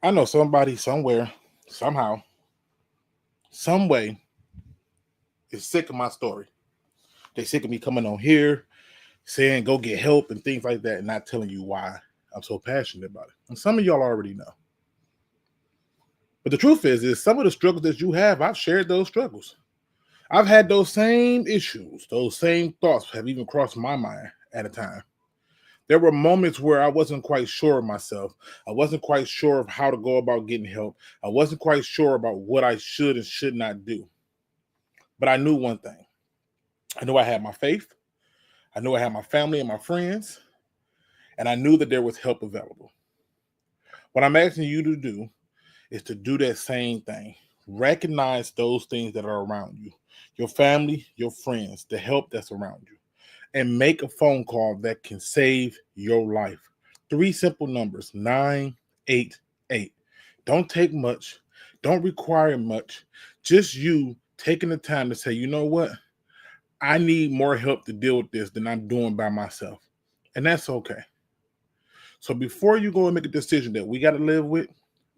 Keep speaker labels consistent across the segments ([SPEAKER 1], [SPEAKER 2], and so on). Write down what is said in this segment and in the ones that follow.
[SPEAKER 1] I know somebody somewhere, somehow, some way is sick of my story. They sick of me coming on here saying go get help and things like that and not telling you why I'm so passionate about it. And some of y'all already know. But the truth is some of the struggles that you have, I've shared those struggles. I've had those same issues, those same thoughts have even crossed my mind at a time. There were moments where I wasn't quite sure of myself. I wasn't quite sure of how to go about getting help. I wasn't quite sure about what I should and should not do. But I knew one thing. I knew I had my faith. I knew I had my family and my friends. And I knew that there was help available. What I'm asking you to do is to do that same thing. Recognize those things that are around you. Your family, your friends, the help that's around you. And make a phone call that can save your life. 3 simple numbers, 988. Don't take much. Don't require much. Just you taking the time to say, you know what? I need more help to deal with this than I'm doing by myself. And that's okay. So before you go and make a decision that we got to live with,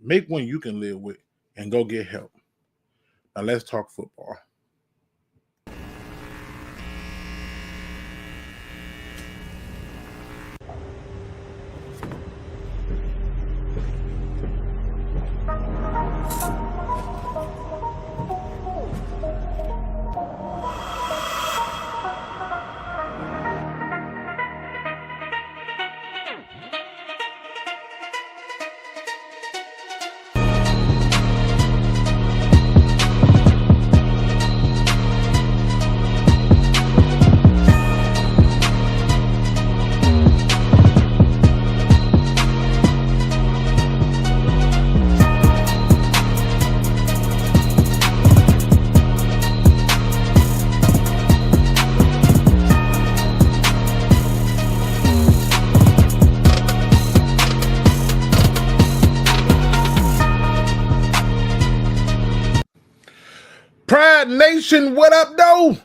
[SPEAKER 1] make one you can live with and go get help. Now let's talk football. Pride Nation, what up, though?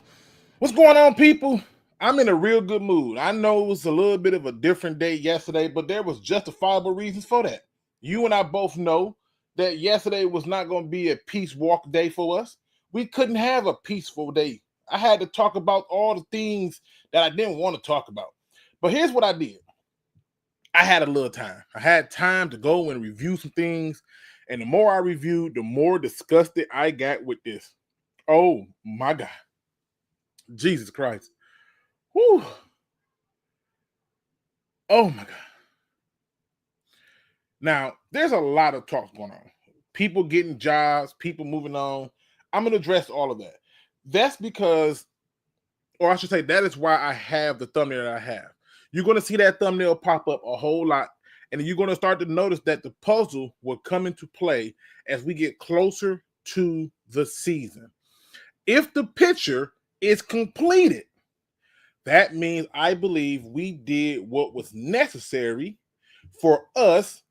[SPEAKER 1] What's going on, people? I'm in a real good mood. I know it was a little bit of a different day yesterday, but there was justifiable reasons for that. You and I both know that yesterday was not going to be a peace walk day for us. We couldn't have a peaceful day. I had to talk about all the things that I didn't want to talk about. But here's what I did. I had a little time. I had time to go and review some things. And the more I reviewed, the more disgusted I got with this. Oh, my God. Jesus Christ. Whew. Oh, my God. Now, there's a lot of talks going on. People getting jobs, people moving on. I'm going to address all of that. That's because, or I should say, that is why I have the thumbnail that I have. You're going to see that thumbnail pop up a whole lot, and you're going to start to notice that the puzzle will come into play as we get closer to the season. If the picture is completed, that means I believe we did what was necessary for us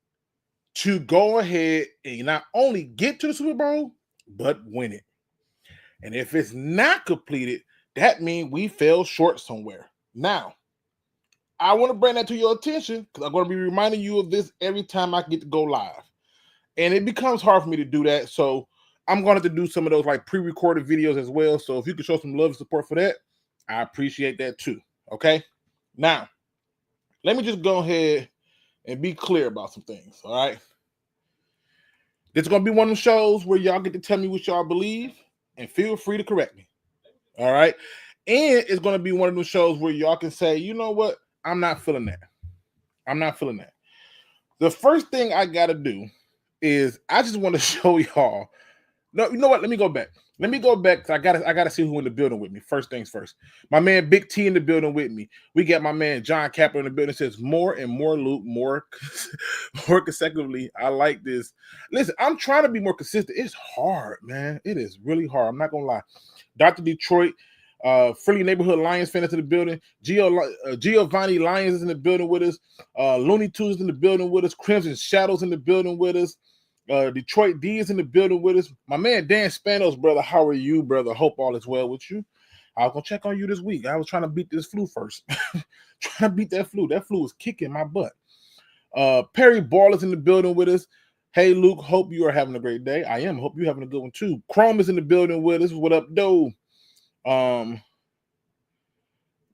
[SPEAKER 1] to go ahead and not only get to the Super Bowl, but win it. And if it's not completed, that means we fell short somewhere. Now, I want to bring that to your attention because I'm going to be reminding you of this every time I get to go live. And it becomes hard for me to do that. So I'm going to have to do some of those like pre-recorded videos as well. So if you can show some love and support for that, I appreciate that too. Okay. Now, let me just go ahead and be clear about some things. All right. This is going to be one of the shows where y'all get to tell me what y'all believe and feel free to correct me. All right. And it's going to be one of those shows where y'all can say, you know what? I'm not feeling that. I'm not feeling that. The first thing I got to do is I just want to show y'all. No, you know what? Let me go back. Let me go back because I gotta see who in the building with me. First things first. My man Big T in the building with me. We got my man Jon Kapler in the building. Says more and more Luke, more consecutively. I like this. Listen, I'm trying to be more consistent. It's hard, man. It is really hard. I'm not gonna lie. Dr. Detroit, Friendly Neighborhood Lions fan is in the building. Giovanni Lions is in the building with us. Looney Tunes is in the building with us. Crimson Shadows in the building with us. Detroit D is in the building with us. My man Dan Spanos, brother. How are you, brother? Hope all is well with you. I was gonna check on you this week. I was trying to beat this flu first. Trying to beat that flu. That flu was kicking my butt. Perry Ball is in the building with us. Hey, Luke, hope you are having a great day. I am. Hope you're having a good one, too. Chrome is in the building with us. What up, though? My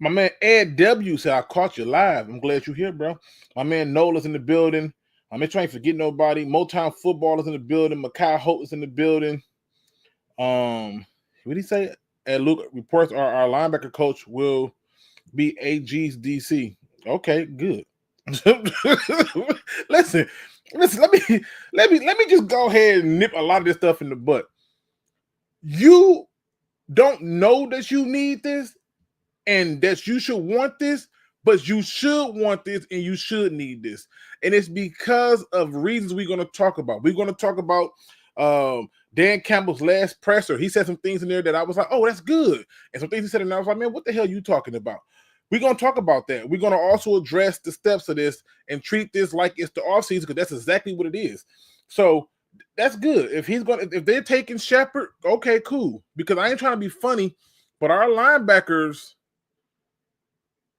[SPEAKER 1] man Ed W said, I caught you live. I'm glad you're here, bro. My man Nola's in the building. I'm not trying to forget nobody. Motown Football is in the building. Makai Holt is in the building. What did he say? And Luke reports our linebacker coach will be AG's DC. Okay, good. listen. Let me just go ahead and nip a lot of this stuff in the butt. You don't know that you need this and that you should want this, but you should want this and you should need this. And it's because of reasons we're going to talk about. We're going to talk about Dan Campbell's last presser. He said some things in there that I was like, oh, that's good. And some things he said, and I was like, man, what the hell are you talking about? We're going to talk about that. We're going to also address the steps of this and treat this like it's the offseason, because that's exactly what it is. So that's good. If they're taking Shepard, okay, cool. Because I ain't trying to be funny, but our linebackers,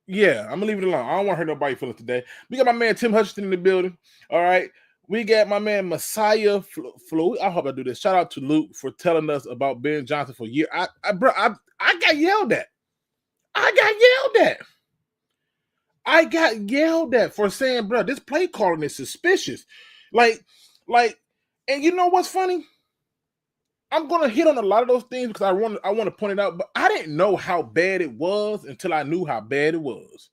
[SPEAKER 1] yeah, I'm gonna leave it alone. I don't want to hurt nobody's feelings today. We got my man Tim Hutchinson in the building. All right. We got my man Messiah Flo. I hope I do this. Shout out to Luke for telling us about Ben Johnson for a year. I got yelled at. I got yelled at for saying, bro, this play calling is suspicious. Like, and you know what's funny? I'm gonna hit on a lot of those things because I want to point it out, but I didn't know how bad it was until I knew how bad it was.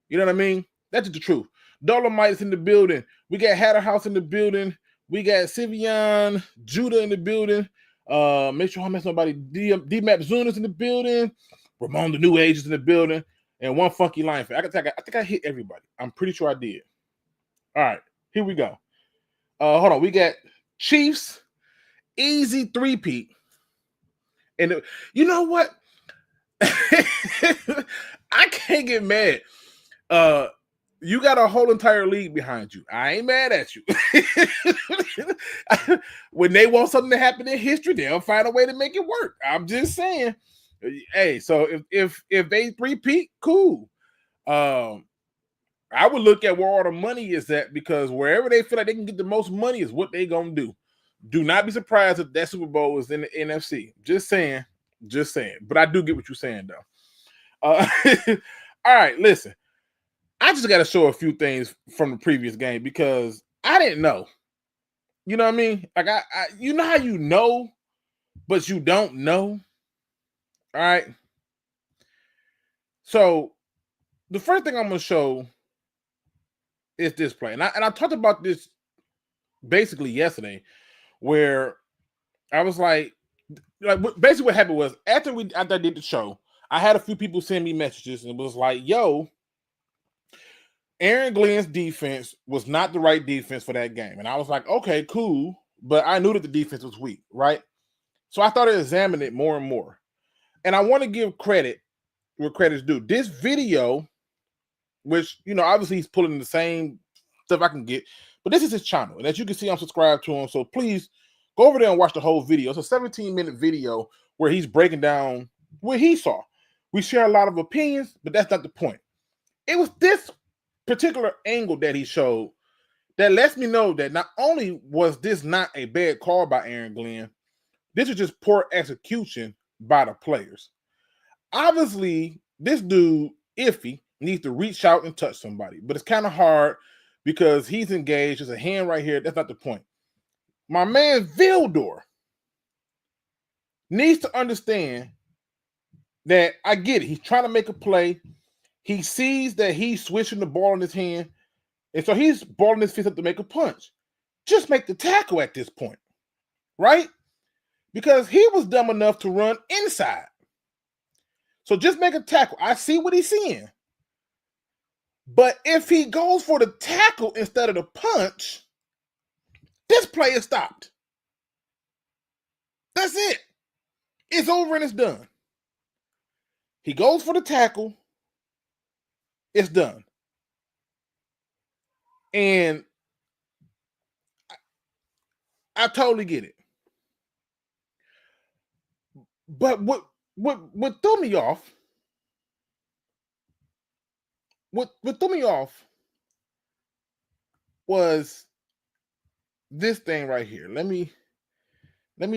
[SPEAKER 1] You know what I mean? That's the truth. Dolomite's in the building. We got Hatterhouse in the building. We got Sivian Judah in the building. Make sure I miss nobody. D-Map Zuna's in the building. Ramon the New Age is in the building. And one funky line fan. I think I hit everybody. I'm pretty sure I did. All right, here we go. Hold on. We got Chiefs. Easy three-peat. And you know what? I can't get mad. You got a whole entire league behind you. I ain't mad at you. When they want something to happen in history, they'll find a way to make it work. I'm just saying. Hey, so if they three-peat, cool. I would look at where all the money is at, because wherever they feel like they can get the most money is what they gonna do. Do not be surprised if that Super Bowl is in the NFC. Just saying. But I do get what you're saying, though. All right, listen. I just got to show a few things from the previous game because I didn't know. You know what I mean? Like, you know how you know, but you don't know? All right? So, the first thing I'm going to show is this play. And I talked about this basically yesterday, where I was like basically what happened was after I did the show, I had a few people send me messages and it was like, yo, Aaron Glenn's defense was not the right defense for that game. And I was like, okay, cool. But I knew that the defense was weak, right? So I started examining it more and more. And I want to give credit where credit's due. This video, which, you know, obviously he's pulling the same stuff I can get, but this is his channel. And as you can see, I'm subscribed to him. So please go over there and watch the whole video. It's a 17-minute video where he's breaking down what he saw. We share a lot of opinions, but that's not the point. It was this particular angle that he showed that lets me know that not only was this not a bad call by Aaron Glenn, this is just poor execution by the players. Obviously, this dude, Iffy, needs to reach out and touch somebody, but it's kind of hard because he's engaged. There's a hand right here. That's not the point. My man Vildor needs to understand that I get it. He's trying to make a play. He sees that he's switching the ball in his hand, and so he's balling his fist up to make a punch. Just make the tackle at this point, right? Because he was dumb enough to run inside. So just make a tackle. I see what he's seeing. But if he goes for the tackle instead of the punch, this play is stopped. That's it. It's over and it's done. He goes for the tackle. It's done. And I totally get it. But what threw me off, what threw me off was this thing right here. Let me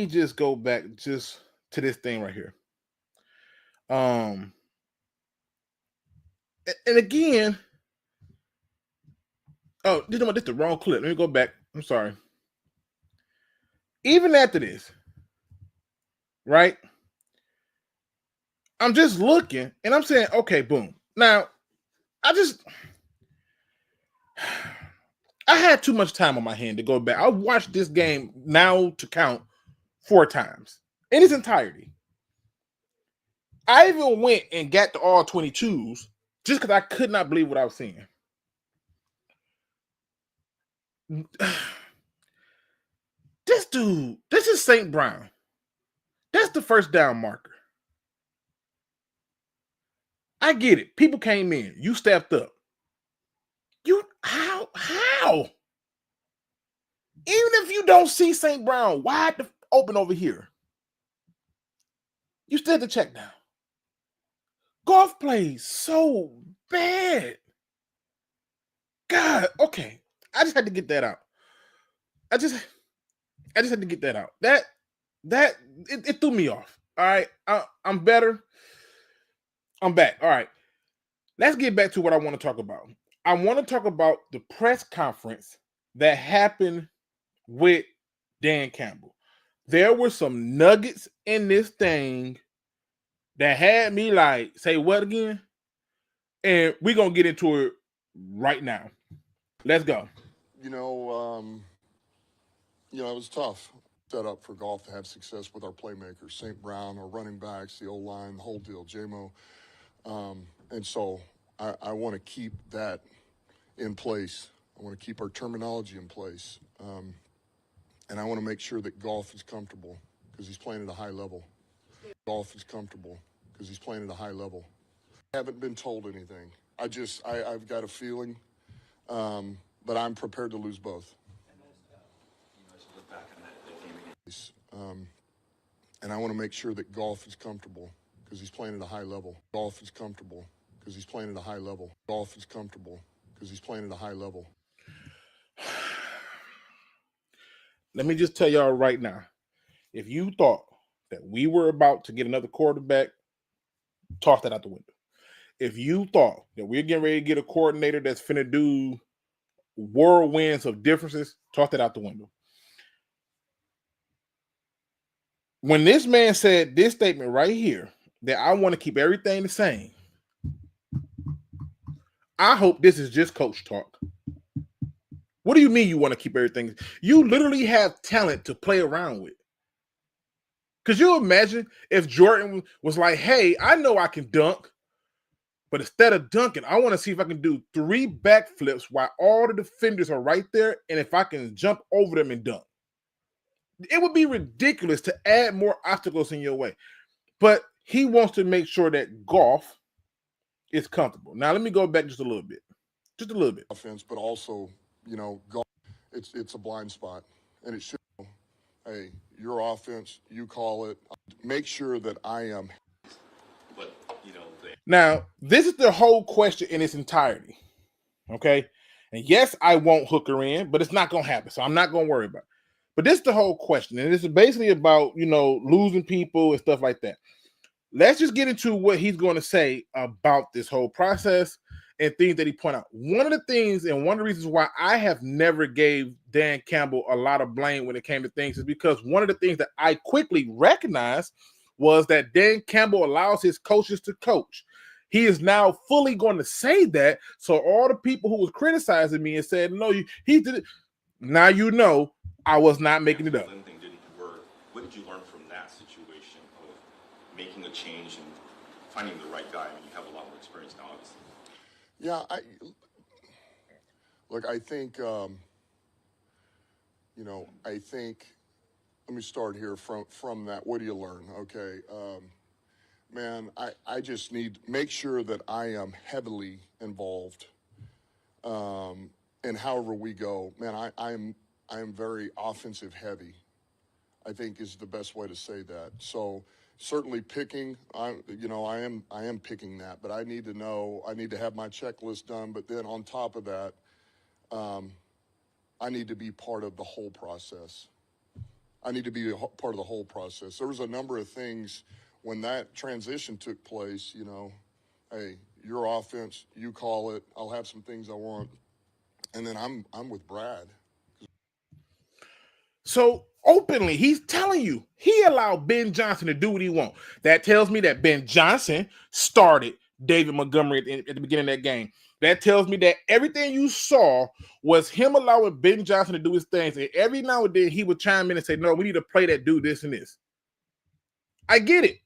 [SPEAKER 1] just go back just to this thing right here. And again, oh, this is the wrong clip. Let me go back. I'm sorry. Even after this, right? I'm just looking and I'm saying, okay, boom. Now, I had too much time on my hand to go back. I watched this game now to count 4 times in its entirety. I even went and got the all 22s just because I could not believe what I was seeing. This dude, this is St. Brown. That's the first down marker. I get it. People came in. You stepped up. How? Even if you don't see St. Brown wide open over here, you still have to check down. Golf plays so bad. God, okay. I just had to get that out. I just had to get that out. It threw me off. All right. I'm better. I'm back. All right. Let's get back to what I want to talk about. I want to talk about the press conference that happened with Dan Campbell. There were some nuggets in this thing that had me like, say what again? And we're going to get into it right now. Let's go.
[SPEAKER 2] It was tough set up for golf to have success with our playmakers, St. Brown, our running backs, the O-line, the whole deal, JMO. And so I want to keep that in place. I want to keep our terminology in place. And I want to make sure that golf is comfortable because he's playing at a high level. Golf is comfortable because he's playing at a high level. I haven't been told anything. I've got a feeling, but I'm prepared to lose both. And I want to make sure that golf is comfortable because he's playing at a high level. Golf is comfortable because he's playing at a high level. Golf is comfortable because he's playing at a high level.
[SPEAKER 1] Let me just tell y'all right now, if you thought that we were about to get another quarterback, toss that out the window. If you thought that we're getting ready to get a coordinator that's finna do whirlwinds of differences, toss that out the window. When this man said this statement right here, that I want to keep everything the same, I hope this is just coach talk. What do you mean you want to keep everything? You literally have talent to play around with. Could you imagine if Jordan was like, hey, I know I can dunk, but instead of dunking, I want to see if I can do 3 backflips while all the defenders are right there, and if I can jump over them and dunk. It would be ridiculous to add more obstacles in your way. But he wants to make sure that golf is comfortable. Now, let me go back just a little bit. Just a little bit.
[SPEAKER 2] Offense, but also, golf, it's a blind spot. And it should, hey, your offense, you call it. Make sure that I am.
[SPEAKER 1] But, now, this is the whole question in its entirety. Okay? And yes, I won't hook her in, but it's not going to happen. So I'm not going to worry about it. But this is the whole question. And this is basically about, losing people and stuff like that. Let's just get into what he's going to say about this whole process and things that he pointed out. One of the things and one of the reasons why I have never gave Dan Campbell a lot of blame when it came to things is because one of the things that I quickly recognized was that Dan Campbell allows his coaches to coach. He is now fully going to say that. So all the people who was criticizing me and said, no, he did it. Now I was not making it up.
[SPEAKER 3] Thing didn't work. What did you learn from that situation of making a change and finding the right guy? I mean, you have a lot more experience now, obviously.
[SPEAKER 2] Yeah, I think, let me start here from that. What do you learn? Okay. Man, I just need make sure that I am heavily involved. And however we go, man, I am very offensive heavy, I think is the best way to say that. So certainly picking, I am picking that, but I need to have my checklist done. But then on top of that, I need to be part of the whole process. I need to be part of the whole process. There was a number of things when that transition took place, you know, hey, your offense, you call it. I'll have some things I want. And then I'm with Brad.
[SPEAKER 1] So openly, he's telling you he allowed Ben Johnson to do what he wants. That tells me that Ben Johnson started David Montgomery at the beginning of that game. That tells me that everything you saw was him allowing Ben Johnson to do his things. And every now and then he would chime in and say, no, we need to play that dude this and this. I get it.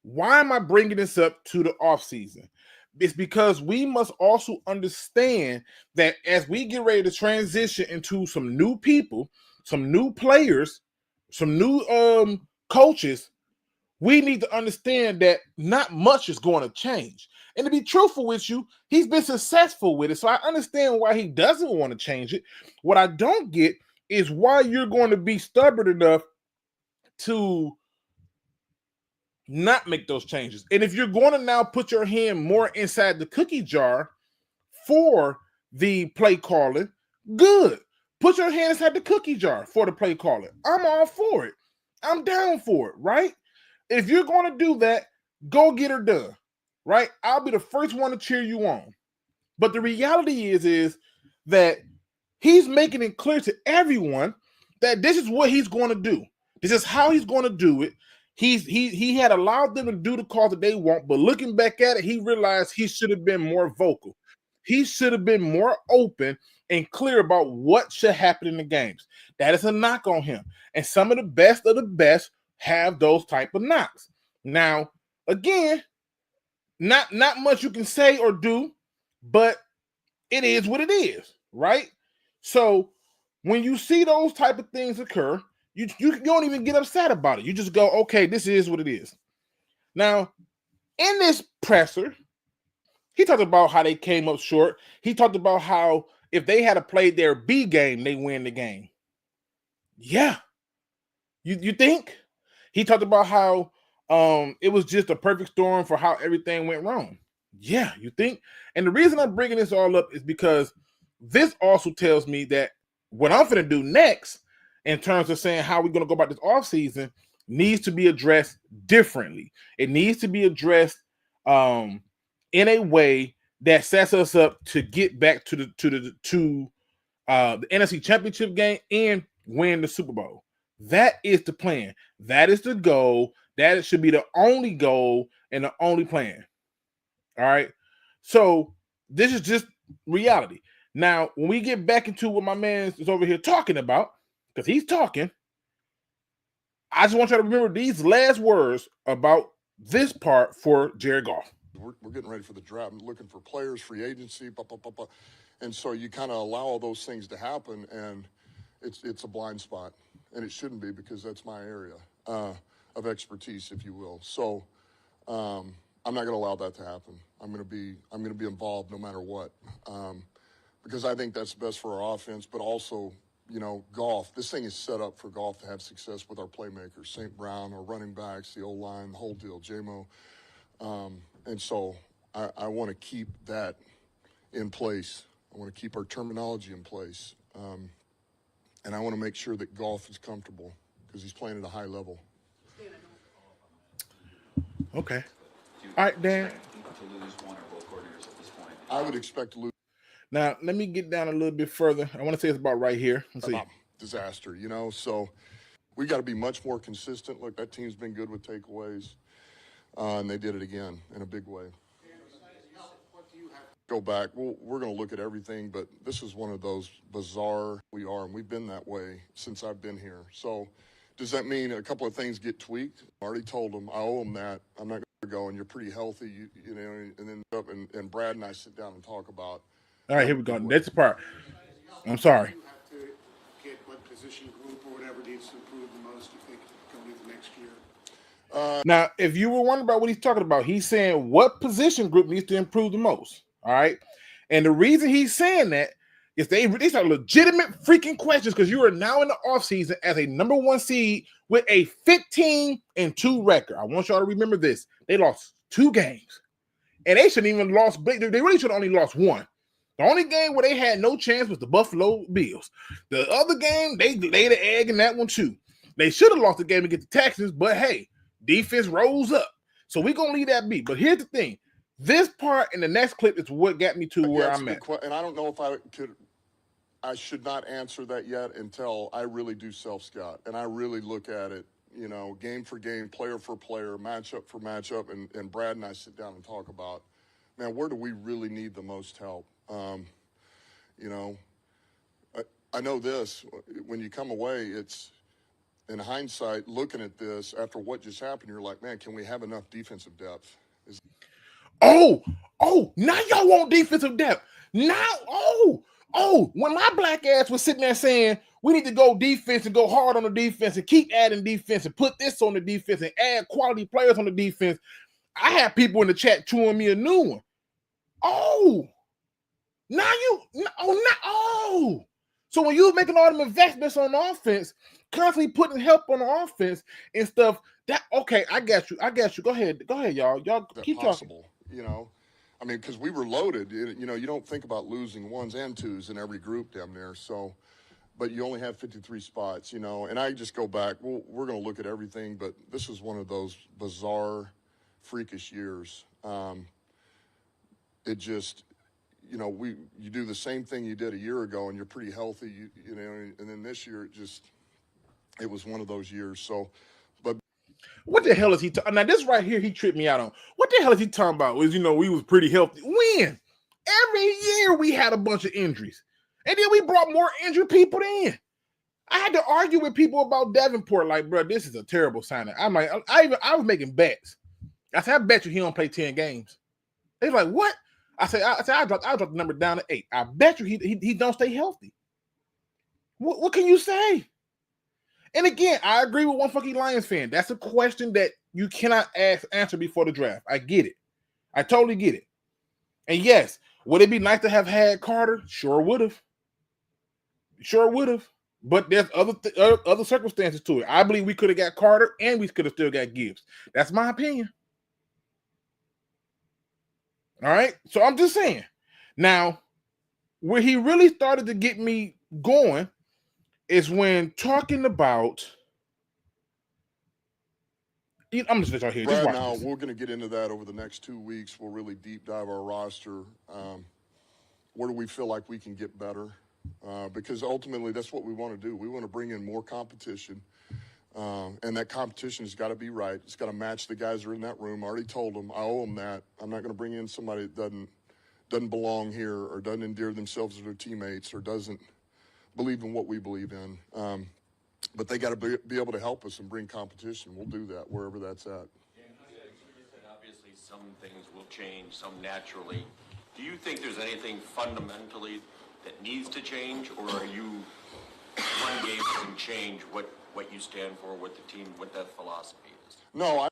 [SPEAKER 1] Why am I bringing this up to the offseason? It's because we must also understand that as we get ready to transition into some new people, some new players, some new coaches, we need to understand that not much is going to change. And to be truthful with you, he's been successful with it. So I understand why he doesn't want to change it. What I don't get is why you're going to be stubborn enough to not make those changes. And if you're going to now put your hand more inside the cookie jar for the play calling, good. Put your hand inside the cookie jar for the play calling. I'm all for it. I'm down for it, right? If you're going to do that, go get her done, right? I'll be the first one to cheer you on. But the reality is that he's making it clear to everyone that this is what he's going to do. This is how he's going to do it. He had allowed them to do the call that they want, but looking back at it, he realized he should have been more vocal. He should have been more open and clear about what should happen in the games. That is a knock on him. And some of the best have those type of knocks. Now, again, not much you can say or do, but it is what it is, right? So when you see those type of things occur, you don't even get upset about it. You just go, okay, this is what it is. Now, in this presser, he talked about how they came up short. He talked about how if they had played their B game, they win the game. Yeah. You think? He talked about how it was just a perfect storm for how everything went wrong. Yeah, you think? And the reason I'm bringing this all up is because this also tells me that what I'm going to do next in terms of saying how we're going to go about this offseason needs to be addressed differently. It needs to be addressed in a way that sets us up to get back to the NFC Championship game and win the Super Bowl. That is the plan. That is the goal. That should be the only goal and the only plan. All right. So this is just reality. Now, when we get back into what my man is over here talking about, because he's talking, I just want you to remember these last words about this part for Jared Goff.
[SPEAKER 2] We're getting ready for the draft. I'm looking for players, free agency, blah, blah, blah, blah. And so you kind of allow all those things to happen, and it's a blind spot. And it shouldn't be, because that's my area of expertise, if you will. So I'm not going to allow that to happen. I'm going to be involved no matter what, because I think that's best for our offense, but also, you know, Goff. This thing is set up for Goff to have success with our playmakers, St. Brown, our running backs, the O-line, the whole deal, JEMo. And so I want to keep that in place. I want to keep our terminology in place. And I want to make sure that Goff is comfortable, because he's playing at a high level.
[SPEAKER 1] Okay. All right, Dan.
[SPEAKER 4] To lose one or both coordinators at this point.
[SPEAKER 2] I would expect to lose.
[SPEAKER 1] Now, let me get down a little bit further. I want to say it's about right here. Let's see.
[SPEAKER 2] Disaster, you know. So we got to be much more consistent. Look, that team's been good with takeaways, and they did it again in a big way. Go back. Well, we're going to look at everything, but this is one of those bizarre and we've been that way since I've been here. So does that mean a couple of things get tweaked? I already told them I owe them that. I'm not going to go, and you're pretty healthy, you know, and then up and Brad and I sit down and talk about.
[SPEAKER 1] All right, here we go. That's the part. I'm sorry.
[SPEAKER 5] You have to get what position group or whatever needs to improve the most, you think, going into next year?
[SPEAKER 1] Now, if you were wondering about what he's talking about, he's saying what position group needs to improve the most. All right. And the reason he's saying that is these are legitimate freaking questions, because you are now in the offseason as a number 1 seed with a 15-2 record. I want y'all to remember this. They lost 2 games. And they shouldn't even lost. They really should have only lost 1. The only game where they had no chance was the Buffalo Bills. The other game, they laid an egg in that one too. They should have lost the game against the Texans, but hey, defense rose up. So we're going to leave that be. But here's the thing. This part in the next clip is what got me to where I'm at.
[SPEAKER 2] And I don't know if I should not answer that yet until I really do self-scout. And I really look at it, game for game, player for player, matchup for matchup. And Brad and I sit down and talk about, man, where do we really need the most help? I know this. When you come away, it's, in hindsight, looking at this after what just happened, you're like, man, can we have enough defensive depth?
[SPEAKER 1] Oh, now y'all want defensive depth. Now, when my black ass was sitting there saying we need to go defense and go hard on the defense and keep adding defense and put this on the defense and add quality players on the defense, I had people in the chat chewing me a new one. So when you were making all them investments on offense, constantly putting help on the offense and stuff, I got you. Go ahead, y'all. Y'all keep
[SPEAKER 2] possible, talking. Because we were loaded. You don't think about losing ones and twos in every group down there. So, but you only have 53 spots, and I just go back. Well, we're going to look at everything, but this was one of those bizarre, freakish years. It just, you do the same thing you did a year ago and you're pretty healthy, and then this year it was one of those years. So, but
[SPEAKER 1] what the hell is he talking? Now this right here, he tripped me out on. What the hell is he talking about? Was we was pretty healthy. When? Every year we had a bunch of injuries, and then we brought more injured people in. I had to argue with people about Davenport, like, bro, this is a terrible signing. I'm like, I was making bets. I said, I bet you he don't play 10 games. They like, what? I dropped the number down to 8. I bet you he don't stay healthy. What can you say? And again, I agree with one fucking Lions fan. That's a question that you cannot answer before the draft. I get it. I totally get it. And yes, would it be nice to have had Carter? Sure would have. But there's other circumstances to it. I believe we could have got Carter and we could have still got Gibbs. That's my opinion. All right? So I'm just saying. Now, where he really started to get me going is when talking about. I'm just right here.
[SPEAKER 2] Brad, now we're going to get into that over the next 2 weeks. We'll really deep dive our roster. Where do we feel like we can get better? Because ultimately, that's what we want to do. We want to bring in more competition, and that competition has got to be right. It's got to match the guys that are in that room. I already told them I owe them that. I'm not going to bring in somebody that doesn't belong here or doesn't endear themselves to their teammates or doesn't believe in what we believe in. But they got to be able to help us and bring competition. We'll do that wherever that's at.
[SPEAKER 6] Obviously, some things will change, some naturally. Do you think there's anything fundamentally that needs to change, or are you one game can change what you stand for, what the team, what that philosophy is?
[SPEAKER 2] No,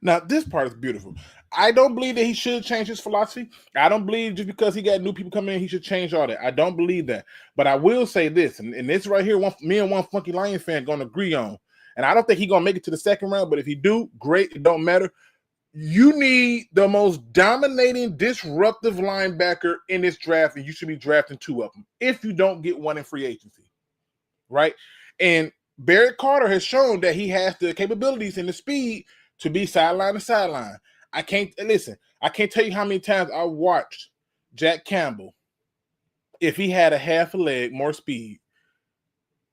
[SPEAKER 1] Now, this part is beautiful. I don't believe that he should change his philosophy. I don't believe just because he got new people coming in, he should change all that. I don't believe that. But I will say this, and this right here, me and one funky Lions fan going to agree on. And I don't think he's going to make it to the second round, but if he do, great. It don't matter. You need the most dominating, disruptive linebacker in this draft, and you should be drafting 2 of them if you don't get one in free agency, right? And Barrett Carter has shown that he has the capabilities and the speed to be sideline to sideline. I can't tell you how many times I watched Jack Campbell. If he had a half a leg more speed,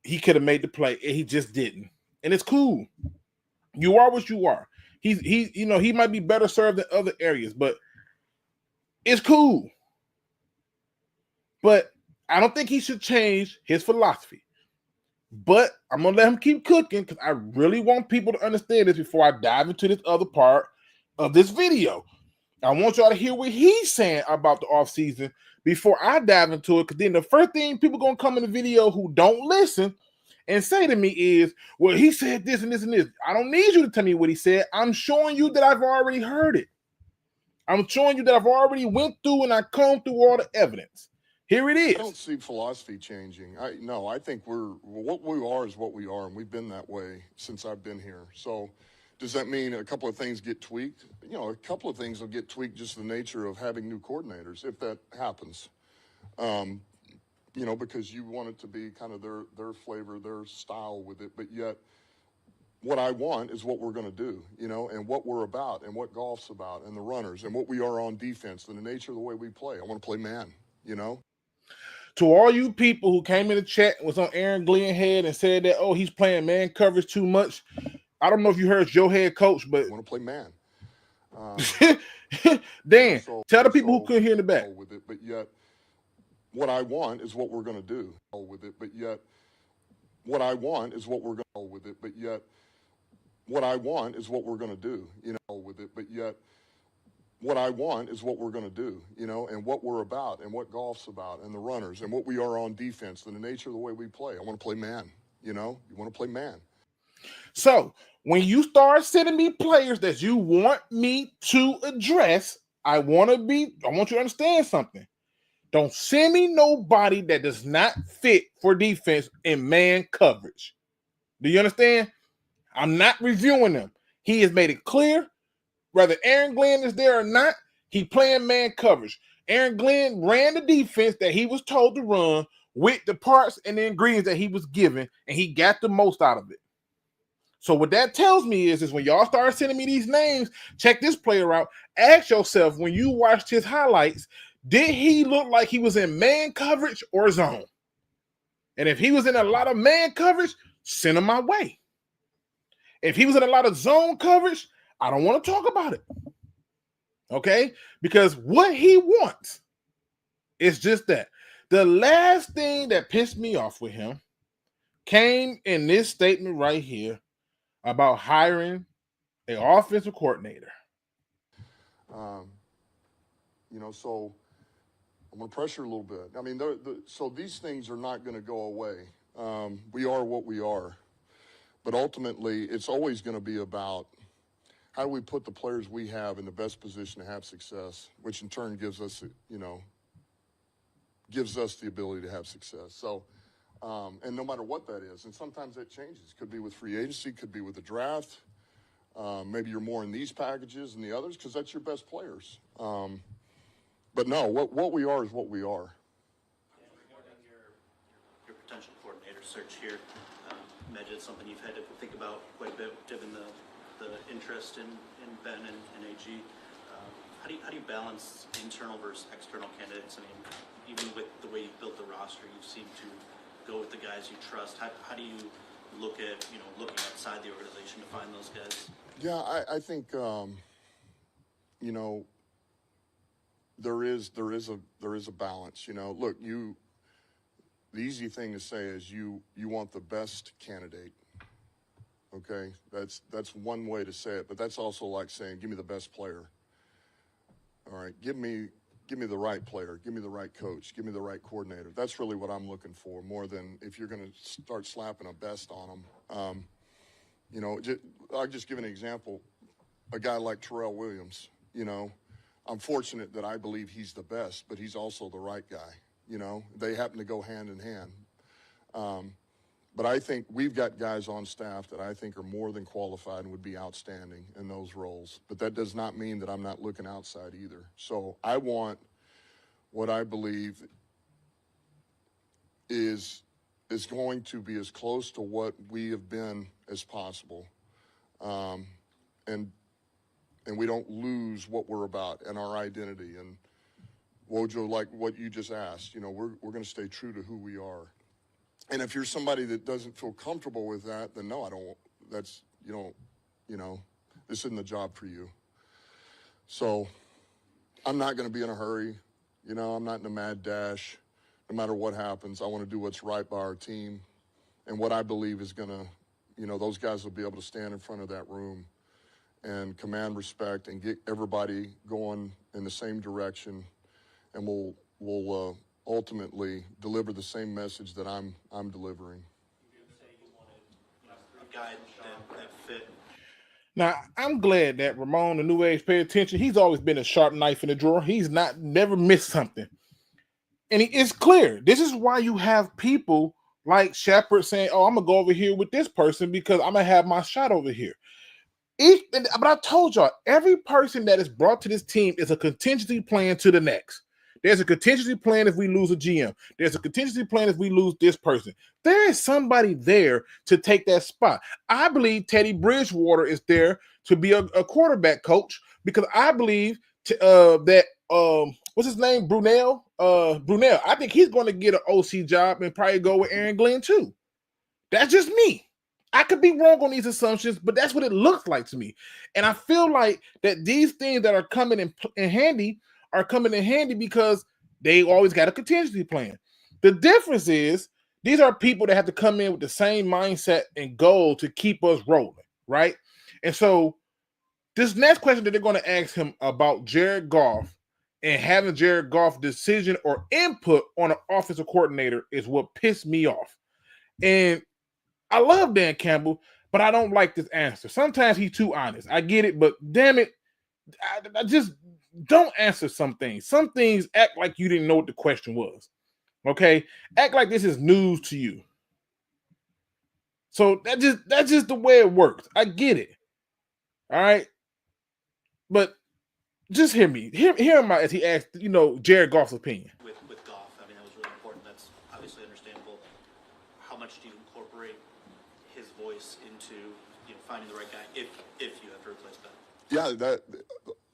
[SPEAKER 1] he could have made the play, and he just didn't. And it's cool. You are what you are. He might be better served in other areas, but it's cool. But I don't think he should change his philosophy. But I'm going to let him keep cooking because I really want people to understand this before I dive into this other part of this video. I want y'all to hear what he's saying about the offseason before I dive into it, because then the first thing people going to come in the video who don't listen and say to me is, well, he said this and this and this. I don't need you to tell me what he said. I'm showing you that I've already heard it. I'm showing you that I've already went through and I combed through all the evidence. Here it is.
[SPEAKER 2] I don't see philosophy changing. I think what we are is what we are, and we've been that way since I've been here. So does that mean a couple of things get tweaked? A couple of things will get tweaked, just the nature of having new coordinators, if that happens. Because you want it to be kind of their flavor, their style with it. But yet, what I want is what we're going to do, and what we're about, and what golf's about, and the runners, and what we are on defense, and the nature of the way we play. I want to play man,
[SPEAKER 1] To all you people who came in the chat and was on Aaron Glenn head and said that, oh, he's playing man coverage too much. I don't know if you heard your head coach, but
[SPEAKER 2] I want to play man.
[SPEAKER 1] Dan, tell the people who couldn't hear in the back.
[SPEAKER 2] With it, but yet, what I want is what we're going to do. With it, but yet, what I want is what we're going to with it, but yet, what I want is what we're going to do. With it, but yet, what I want is what we're going to do. And what we're about, and what golf's about, and the runners, and what we are on defense, and the nature of the way we play. I want to play man. You want to play man.
[SPEAKER 1] So when you start sending me players that you want me to address, I want you to understand something. Don't send me nobody that does not fit for defense in man coverage. Do you understand? I'm not reviewing them. He has made it clear, whether Aaron Glenn is there or not, he playing man coverage. Aaron Glenn ran the defense that he was told to run with the parts and the ingredients that he was given, and he got the most out of it. So what that tells me is when y'all start sending me these names, check this player out. Ask yourself, when you watched his highlights, did he look like he was in man coverage or zone? And if he was in a lot of man coverage, send him my way. If he was in a lot of zone coverage, I don't want to talk about it. Okay? Because what he wants is just that. The last thing that pissed me off with him came in this statement right here about hiring an offensive coordinator.
[SPEAKER 2] So I'm going to pressure a little bit. I mean, so these things are not going to go away. We are what we are. But ultimately, it's always going to be about how do we put the players we have in the best position to have success, which in turn gives us, the ability to have success. So, and no matter what that is, and sometimes that changes. Could be with free agency, could be with the draft. Maybe you're more in these packages than the others because that's your best players. But no, what we are is what we are.
[SPEAKER 4] Regarding your potential coordinator search here, imagine it's something you've had to think about quite a bit, given the interest in Ben and AG. How do you balance internal versus external candidates? I mean, even with the way you've built the roster, you seem to go with the guys you trust. How do you look at looking outside the organization to find those guys?
[SPEAKER 2] Yeah, I think there is a balance. Look, the easy thing to say is you want the best candidate. Okay, that's one way to say it, but that's also like saying, give me the best player. All right, give me the right player, give me the right coach, give me the right coordinator. That's really what I'm looking for, more than if you're going to start slapping a best on them. I'll just give an example. A guy like Terrell Williams, I'm fortunate that I believe he's the best, but he's also the right guy. They happen to go hand in hand. But I think we've got guys on staff that I think are more than qualified and would be outstanding in those roles. But that does not mean that I'm not looking outside either. So I want what I believe is going to be as close to what we have been as possible. And we don't lose what we're about and our identity. And Wojo, like what you just asked, we're going to stay true to who we are. And if you're somebody that doesn't feel comfortable with that, then no, this isn't the job for you. So I'm not going to be in a hurry. I'm not in a mad dash. No matter what happens, I want to do what's right by our team. And what I believe is going to, those guys will be able to stand in front of that room and command respect and get everybody going in the same direction. And we'll ultimately deliver the same message that I'm delivering.
[SPEAKER 4] You say you wanted a guy that fit.
[SPEAKER 1] Now, I'm glad that Ramon, the new age, paid attention. He's always been a sharp knife in the drawer. He's never missed something. And it's clear. This is why you have people like Shepard saying, oh, I'm going to go over here with this person because I'm going to have my shot over here. But I told y'all, every person that is brought to this team is a contingency plan to the next. There's a contingency plan if we lose a GM. There's a contingency plan if we lose this person. There is somebody there to take that spot. I believe Teddy Bridgewater is there to be a quarterback coach because I believe that what's his name? Brunell. I think he's going to get an OC job and probably go with Aaron Glenn too. That's just me. I could be wrong on these assumptions, but that's what it looks like to me. And I feel like that these things that are coming in handy are coming in handy because they always got a contingency plan. The difference is these are people that have to come in with the same mindset and goal to keep us rolling, right? And so this next question that they're going to ask him about Jared Goff and having Jared Goff decision or input on an offensive coordinator is what pissed me off. And I love Dan Campbell, but I don't like this answer. Sometimes he's too honest. I get it, but damn it, I just don't answer some things. Some things act like you didn't know what the question was. Okay? Act like this is news to you. So that's just the way it works. I get it. All right? But just hear me. Hear him out as he asked, Jared Goff's opinion.
[SPEAKER 4] With Goff, I mean, that was really important. That's obviously understandable. How much do you incorporate his voice into finding the right guy if you have to replace Ben?
[SPEAKER 2] Yeah, that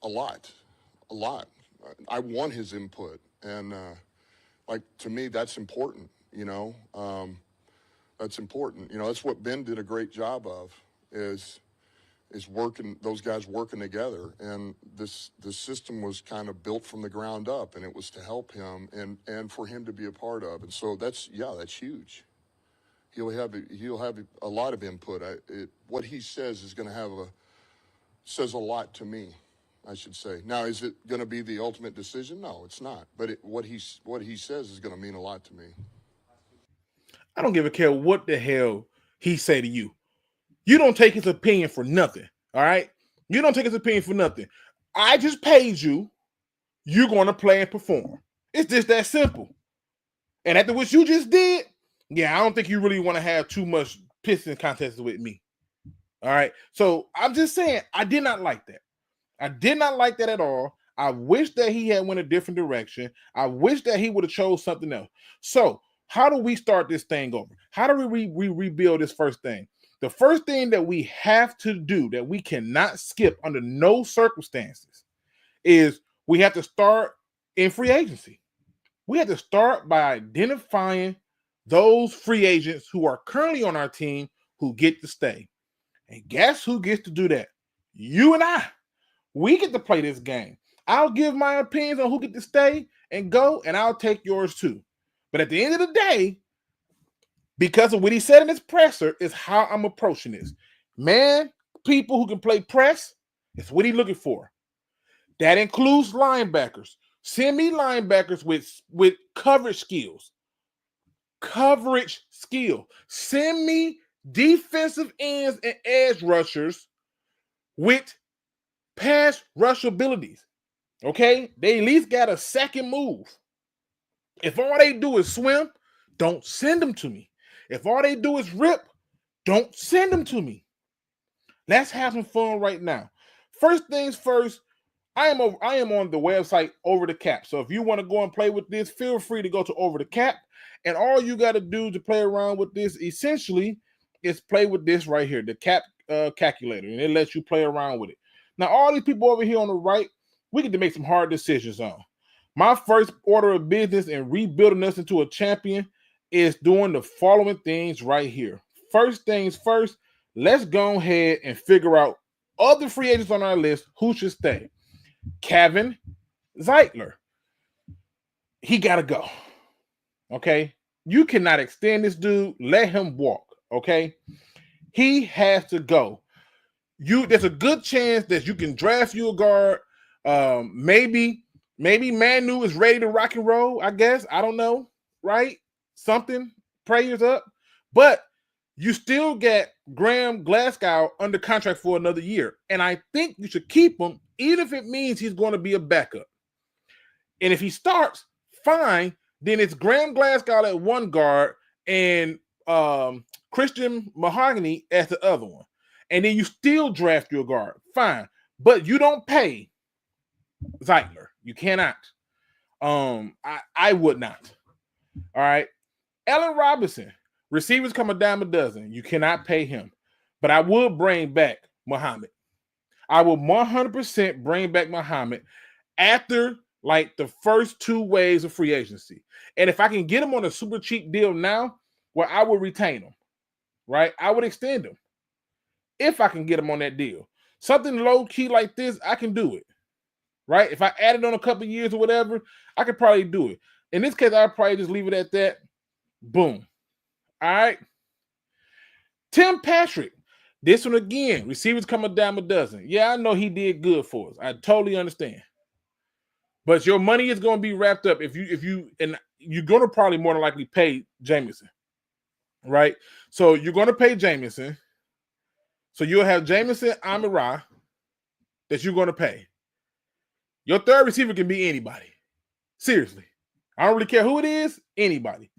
[SPEAKER 2] a lot. I want his input, and to me, that's important. That's important. That's what Ben did a great job of is working, those guys working together, and the system was kind of built from the ground up, and it was to help him and for him to be a part of, and so that's huge. He'll have a lot of input. What he says is going to says a lot to me, I should say. Now, is it going to be the ultimate decision? No, it's not. But what he says is going to mean a lot to me.
[SPEAKER 1] I don't give a care what the hell he say to you. You don't take his opinion for nothing, all right? You don't take his opinion for nothing. I just paid you. You're going to play and perform. It's just that simple. And after what you just did, I don't think you really want to have too much pissing contests with me. All right. So I'm just saying, I did not like that. I did not like that at all. I wish that he had went a different direction. I wish that he would have chose something else. So how do we start this thing over? How do we rebuild this first thing? The first thing that we have to do that we cannot skip under no circumstances is we have to start in free agency. We have to start by identifying those free agents who are currently on our team who get to stay. And guess who gets to do that? You and I. We get to play this game. I'll give my opinions on who get to stay and go, and I'll take yours too. But at the end of the day, because of what he said in his presser, is how I'm approaching this. Man, people who can play press, it's what he's looking for. That includes linebackers. Send me linebackers with coverage skills. Coverage skill. Send me defensive ends and edge rushers with pass rush abilities. Okay? They at least got a second move. If all they do is swim, don't send them to me. If all they do is rip, don't send them to me. Let's have some fun right now. First things first, I am on the website Over the Cap. So if you want to go and play with this, feel free to go to Over the Cap. And all you got to do to play around with this essentially is play with this right here, the cap calculator, and it lets you play around with it. Now, all these people over here on the right, we get to make some hard decisions on. My first order of business in rebuilding us into a champion is doing the following things right here. First things first, let's go ahead and figure out other free agents on our list who should stay. Kevin Zeitler. He got to go. Okay? You cannot extend this dude. Let him walk. Okay? He has to go. There's a good chance that you can draft you a guard. Maybe Manu is ready to rock and roll, I guess. I don't know. Right? Something. Prayers up. But you still get Graham Glasgow under contract for another year. And I think you should keep him, even if it means he's going to be a backup. And if he starts, fine. Then it's Graham Glasgow at one guard and Christian Mahogany as the other one. And then you still draft your guard. Fine. But you don't pay Zeitler. You cannot. I would not. All right. Allen Robinson, receivers come a dime a dozen. You cannot pay him. But I would bring back Muhammad. I will 100% bring back Muhammad after like the first 2 waves of free agency. And if I can get him on a super cheap deal now, well, I will retain him, right? I would extend him if I can get him on that deal. Something low-key like this, I can do it, right? If I added on a couple of years or whatever, I could probably do it. In this case, I'll probably just leave it at that. Boom. All right. Tim Patrick. This one again, receivers come a dime a dozen. Yeah, I know he did good for us. I totally understand. But your money is going to be wrapped up if you and you're going to probably more than likely pay Jamison, right? So you're going to pay Jamison. So you'll have Jamison, Amon-Ra that you're going to pay. Your third receiver can be anybody. Seriously. I don't really care who it is, anybody.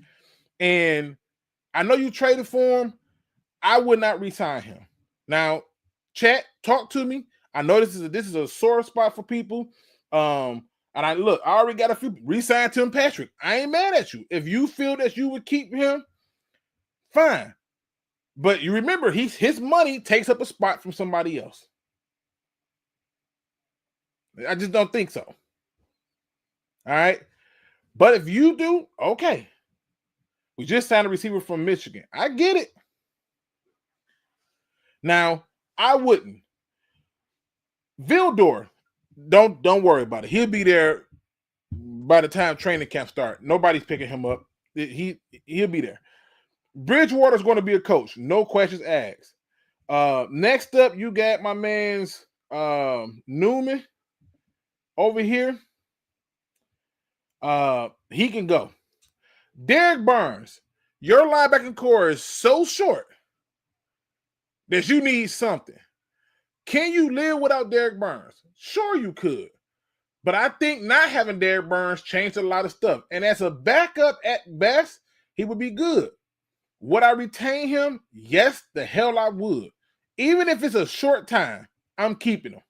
[SPEAKER 1] And I know you traded for him. I would not re-sign him. Now, chat, talk to me. I know this is a sore spot for people. And I already got a few re-sign Tim Patrick. I ain't mad at you. If you feel that you would keep him, fine. But you remember, his money takes up a spot from somebody else. I just don't think so. All right. But if you do, okay. We just signed a receiver from Michigan. I get it. Now, I wouldn't. Vildor, don't worry about it. He'll be there by the time training camp starts. Nobody's picking him up. He'll be there. Bridgewater's going to be a coach. No questions asked. Next up, you got my man's Newman over here. He can go. Derek Barnes, your linebacking core is so short that you need something. Can you live without Derek Barnes? Sure you could. But I think not having Derek Barnes changed a lot of stuff. And as a backup at best, he would be good. Would I retain him? Yes, the hell I would. Even if it's a short time, I'm keeping him.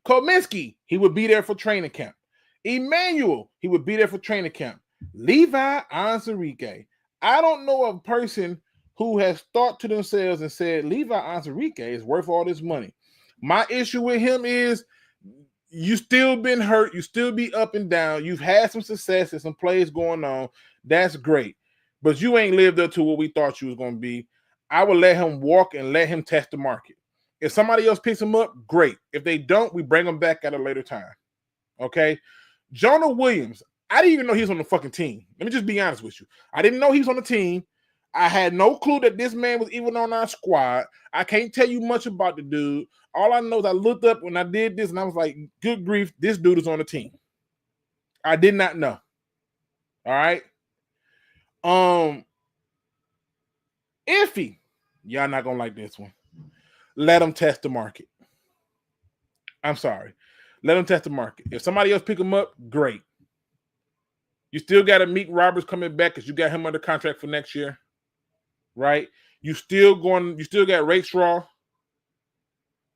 [SPEAKER 1] Kominski, he would be there for training camp. Emmanuel, he would be there for training camp. Levi Onwuzurike. I don't know a person who has thought to themselves and said, Levi Onwuzurike is worth all this money. My issue with him is you still been hurt. You still be up and down. You've had some success and some plays going on. That's great. But you ain't lived up to what we thought you was going to be. I would let him walk and let him test the market. If somebody else picks him up, great. If they don't, we bring him back at a later time. Okay? Jonah Williams, I didn't even know he was on the fucking team. Let me just be honest with you. I didn't know he was on the team. I had no clue that this man was even on our squad. I can't tell you much about the dude. All I know is I looked up when I did this and I was like, good grief, this dude is on the team. I did not know. All right. Iffy. Y'all not gonna like this one. Let him test the market. I'm sorry. Let him test the market. If somebody else pick him up, great. You still got Amik Roberts coming back because you got him under contract for next year, right? You still got Ray Straw,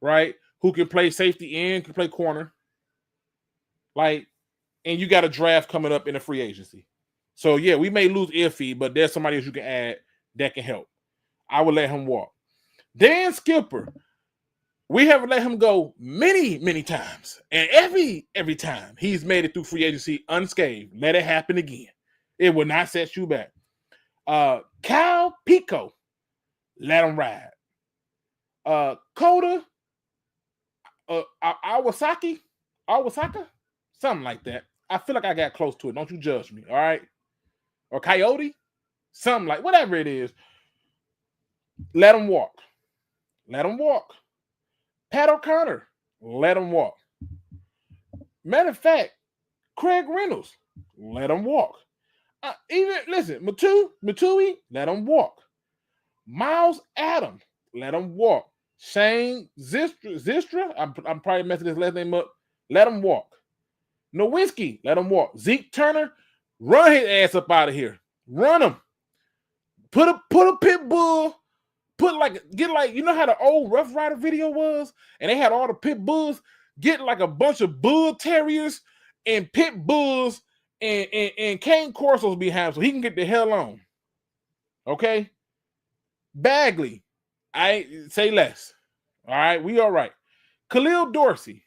[SPEAKER 1] right? Who can play safety and can play corner, like, and you got a draft coming up in a free agency. So yeah, we may lose Iffy, but there's somebody else you can add that can help. I would let him walk. Dan Skipper, we have let him go many, many times. And every time he's made it through free agency unscathed. Let it happen again. It will not set you back. Kyle Pico, let him ride. Coda, Awasaka, something like that. I feel like I got close to it. Don't you judge me, all right? Or Coyote, something like, whatever it is. Let him walk. Let him walk. Pat O'Connor, let him walk. Matter of fact, Craig Reynolds, let him walk. Matui, let him walk. Miles Adams, let him walk. Shane Zistra, I'm probably messing his last name up. Let him walk. Nowinski, let him walk. Zeke Turner, run his ass up out of here. Run him. Put a pit bull. You know how the old Rough Rider video was? And they had all the pit bulls. Get like a bunch of bull terriers and pit bulls and cane corsos behind him so he can get the hell on. Okay? Bagley, I say less. All right, we all right. Khalil Dorsey,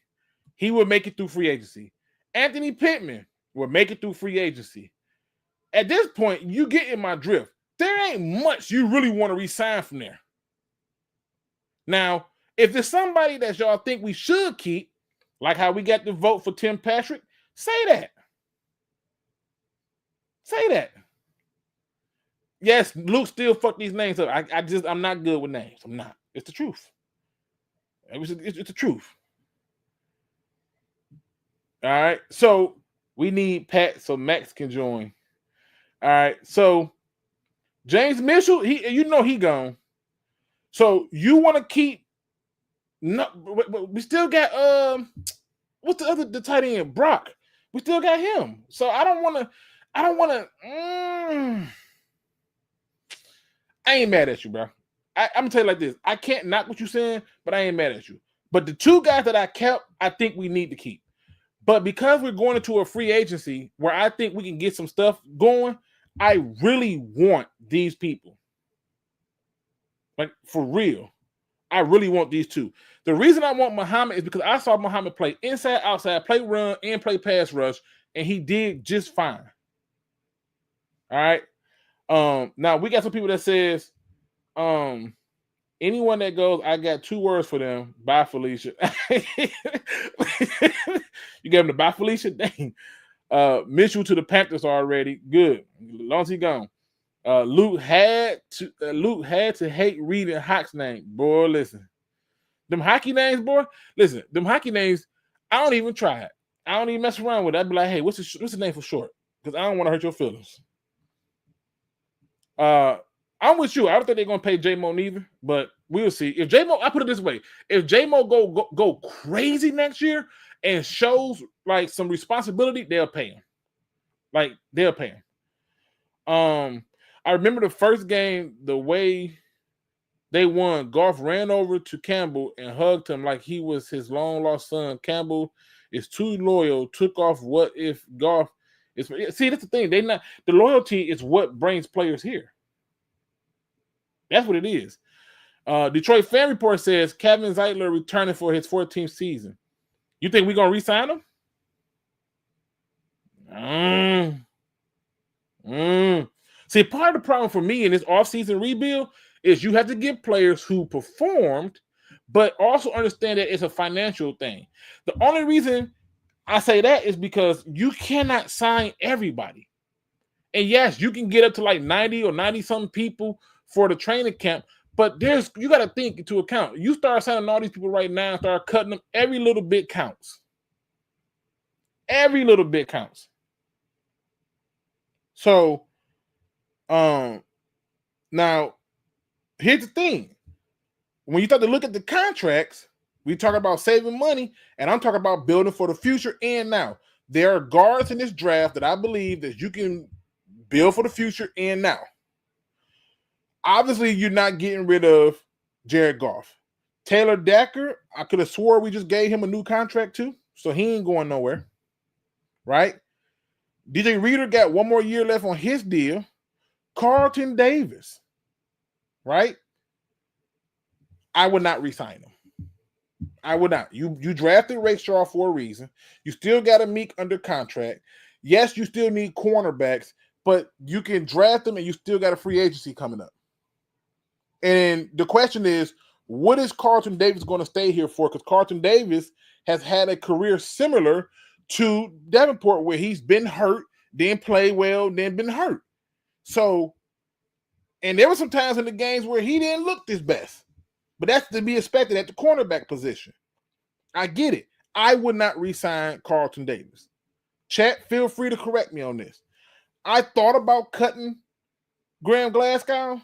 [SPEAKER 1] he will make it through free agency. Anthony Pittman will make it through free agency. At this point, you get in my drift. There ain't much you really want to re-sign from there. Now, if there's somebody that y'all think we should keep, like how we got the vote for Tim Patrick, say that. Say that. Yes, Luke still fucked these names up. I'm not good with names. I'm not. It's the truth. It's the truth. All right. So we need Pat so Max can join. All right. So James Mitchell, he gone. So you want to keep? No, we still got what's the tight end? Brock. We still got him. So I don't want to. I ain't mad at you, bro. I'm gonna tell you like this. I can't knock what you're saying, but I ain't mad at you. But the two guys that I kept, I think we need to keep. But because we're going into a free agency where I think we can get some stuff going, I really want these people. Like, for real. I really want these two. The reason I want Muhammad is because I saw Muhammad play inside, outside, play run, and play pass rush, and he did just fine. All right? Now we got some people that says, anyone that goes, I got 2 words for them. Bye, Felicia. You gave him the bye, Felicia? Dang. Mitchell to the Panthers already. Good. As long as he gone. Luke had to hate reading Hawk's name. Boy, listen. Them hockey names, boy. Listen, them hockey names, I don't even try it. I don't even mess around with it. I'd be like, hey, what's the name for short? Because I don't want to hurt your feelings. I'm with you. I don't think they're gonna pay J-Mo neither, but we'll see. If J-Mo, I put it this way: if J-Mo go crazy next year and shows like some responsibility, they'll pay him. Like they'll pay him. I remember the first game, the way they won. Goff ran over to Campbell and hugged him like he was his long lost son. Campbell is too loyal. Took off. What if Goff? See, that's the thing. The loyalty is what brings players here. That's what it is. Detroit Fan Report says Kevin Zeitler returning for his 14th season. You think we're going to re-sign him? See, part of the problem for me in this offseason rebuild is you have to get players who performed, but also understand that it's a financial thing. The only reason I say that is because you cannot sign everybody. And yes, you can get up to like 90 or 90-something people for the training camp, but you got to think into account. You start signing all these people right now and start cutting them. Every little bit counts. Every little bit counts. So, now, here's the thing. When you start to look at the contracts, we talk about saving money, and I'm talking about building for the future and now. There are guards in this draft that I believe that you can build for the future and now. Obviously, you're not getting rid of Jared Goff. Taylor Decker, I could have swore we just gave him a new contract too, so he ain't going nowhere, right? DJ Reader got 1 more year left on his deal. Carlton Davis, right? I would not re-sign him. I would not. You drafted Ray Shaw for a reason. You still got a Meek under contract. Yes, you still need cornerbacks, but you can draft them and you still got a free agency coming up. And the question is, what is Carlton Davis going to stay here for? Because Carlton Davis has had a career similar to Davenport where he's been hurt, then played well, then been hurt. So, and there were some times in the games where he didn't look his best. But that's to be expected at the cornerback position. I get it. I would not re-sign Carlton Davis. Chat, feel free to correct me on this. I thought about cutting Graham Glasgow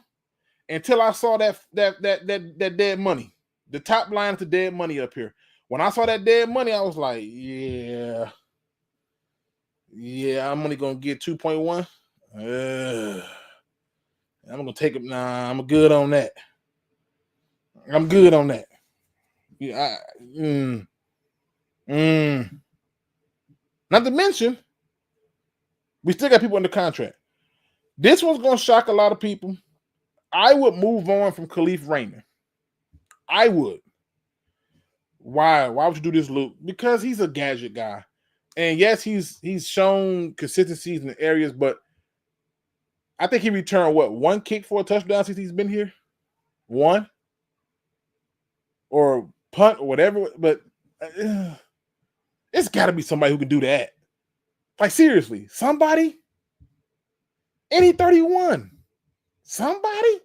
[SPEAKER 1] until I saw that dead money. The top line of the dead money up here. When I saw that dead money, I was like, yeah, I'm only going to get 2.1. I'm going to take it. Nah, I'm good on that. I'm good on that. Yeah, Not to mention, we still got people under contract. This one's going to shock a lot of people. I would move on from Khalif Raymond. I would. Why? Why would you do this, Luke? Because he's a gadget guy. And yes, he's shown consistencies in the areas, but I think he returned, one kick for a touchdown since he's been here? One? Or punt or whatever. But it's got to be somebody who can do that. Like, seriously, somebody? And he 31. Somebody?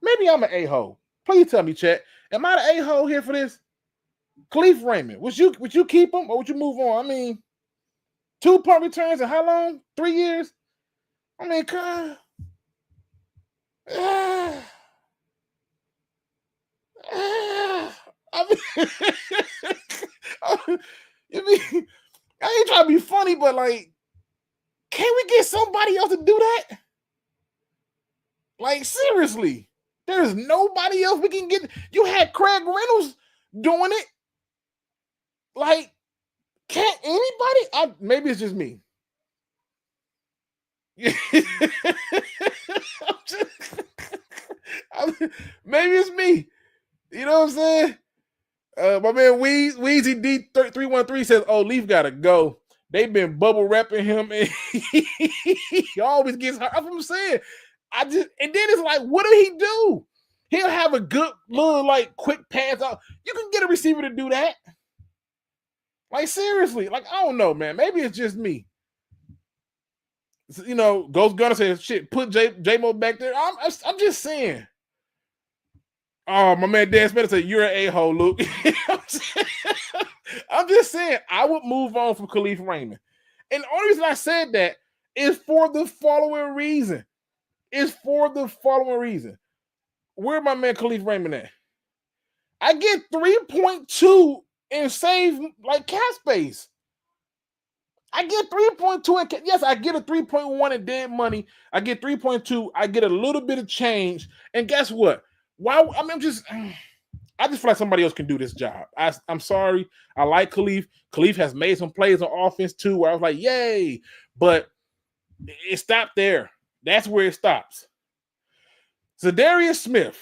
[SPEAKER 1] Maybe I'm an a-hole. Please tell me, chat. Am I the a-hole here for this? Khalif Raymond, would you keep him or would you move on? I mean, 2 punt returns in how long? 3 years? I mean, I ain't trying to be funny, but like, can we get somebody else to do that? Like, seriously, there's nobody else we can get. You had Craig Reynolds doing it. Like, can't anybody? Maybe it's just me. Maybe it's me. You know what I'm saying? My man Weezy D313 says, "Oh, Leaf gotta go. They've been bubble wrapping him, and he always gets hurt." That's what I'm saying. And then it's like, what do he do? He'll have a good little like quick pass out. You can get a receiver to do that. Like, seriously, like, I don't know, man. Maybe it's just me. You know, Ghost Gunner says, "Shit, put J-Mo back there." I'm just saying. Oh, my man Dan Smith said, "You're an a-hole, Luke." I'm just saying, I would move on from Khalif Raymond. And the only reason I said that is for the following reason. Where my man Khalif Raymond at? I get 3.2 and save like cap space. I get 3.2 and yes, I get a 3.1 in dead money. I get 3.2. I get a little bit of change. And guess what? I just feel like somebody else can do this job. I'm sorry. I like Khalif. Khalif has made some plays on offense too, where I was like, yay. But it stopped there. That's where it stops. Zadarius Smith.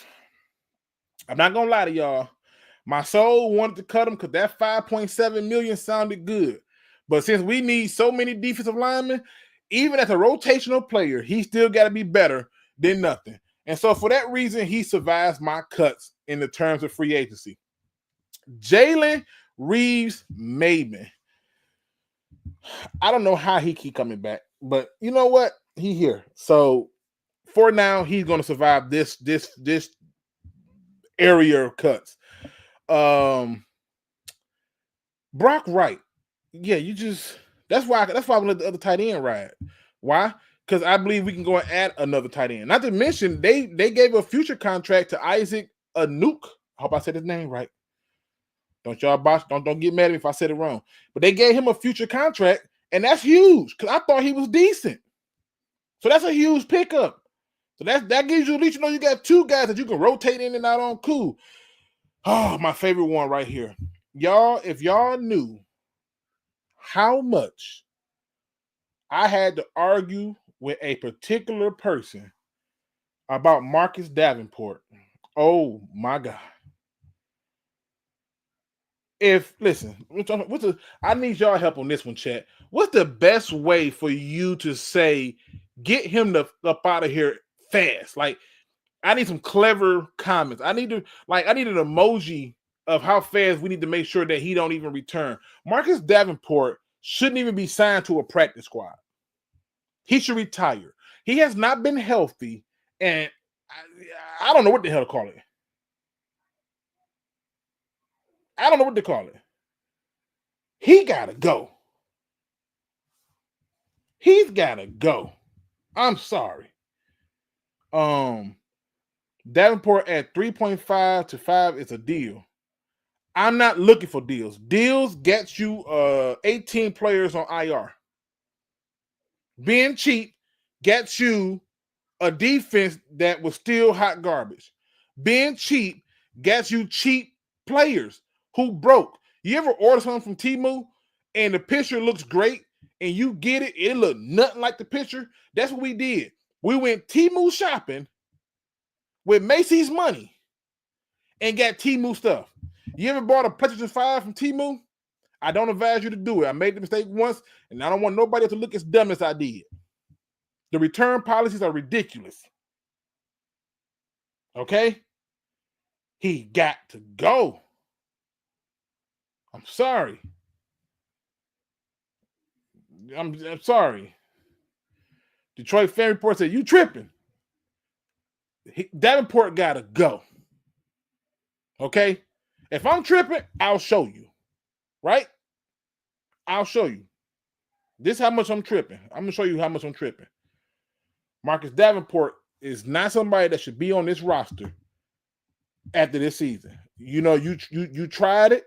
[SPEAKER 1] I'm not gonna lie to y'all. My soul wanted to cut him because that $5.7 million sounded good. But since we need so many defensive linemen, even as a rotational player, he still got to be better than nothing. And so for that reason, he survives my cuts in the terms of free agency. Jalen Reeves-Maybin. I don't know how he keep coming back, but you know what? He here. So for now, he's going to survive this area of cuts. Brock Wright. Yeah, that's why I want to let the other tight end ride. Why? Because I believe we can go and add another tight end. Not to mention, they gave a future contract to Isaac Anuk. I hope I said his name right. Don't y'all botch, don't get mad at me if I said it wrong. But they gave him a future contract, and that's huge because I thought he was decent. So that's a huge pickup. So that gives you at least, you got 2 guys that you can rotate in and out on. Cool. Oh, my favorite one right here. Y'all, if y'all knew how much I had to argue with a particular person about Marcus Davenport. Oh my God. I need y'all help on this one, chat. What's the best way for you to say, get him up out of here fast? Like, I need some clever comments. I need an emoji of how fast we need to make sure that he don't even return. Marcus Davenport shouldn't even be signed to a practice squad. He should retire. He has not been healthy, and I don't know what the hell to call it. I don't know what to call it. He gotta go. He's gotta go. I'm sorry. Davenport at 3.5 to 5 is a deal. I'm not looking for deals. Deals gets you 18 players on IR. Being cheap gets you a defense that was still hot garbage. Being cheap gets you cheap players who broke. You ever order something from Temu and the picture looks great and you get it, it look nothing like the picture. That's what we did. We went Temu shopping with Macy's money and got Temu stuff. You ever bought a PlayStation 5 from Temu? I don't advise you to do it. I made the mistake once, and I don't want nobody to look as dumb as I did. The return policies are ridiculous. Okay? He got to go. I'm sorry. I'm sorry. Detroit Fan Report said, you tripping. Davenport got to go. Okay? If I'm tripping, I'll show you. Right? I'll show you. This is how much I'm tripping. I'm going to show you how much I'm tripping. Marcus Davenport is not somebody that should be on this roster after this season. You know, you tried it.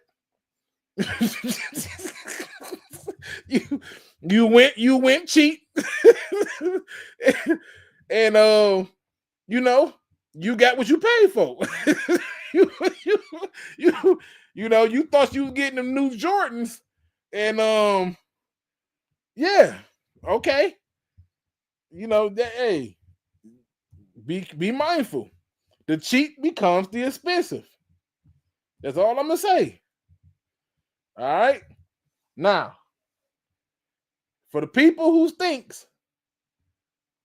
[SPEAKER 1] you went cheap. And you know, you got what you paid for. you know, you thought you was getting them new Jordans, and yeah, okay. You know that, hey, be mindful. The cheap becomes the expensive. That's all I'm gonna say. All right. Now, for the people who thinks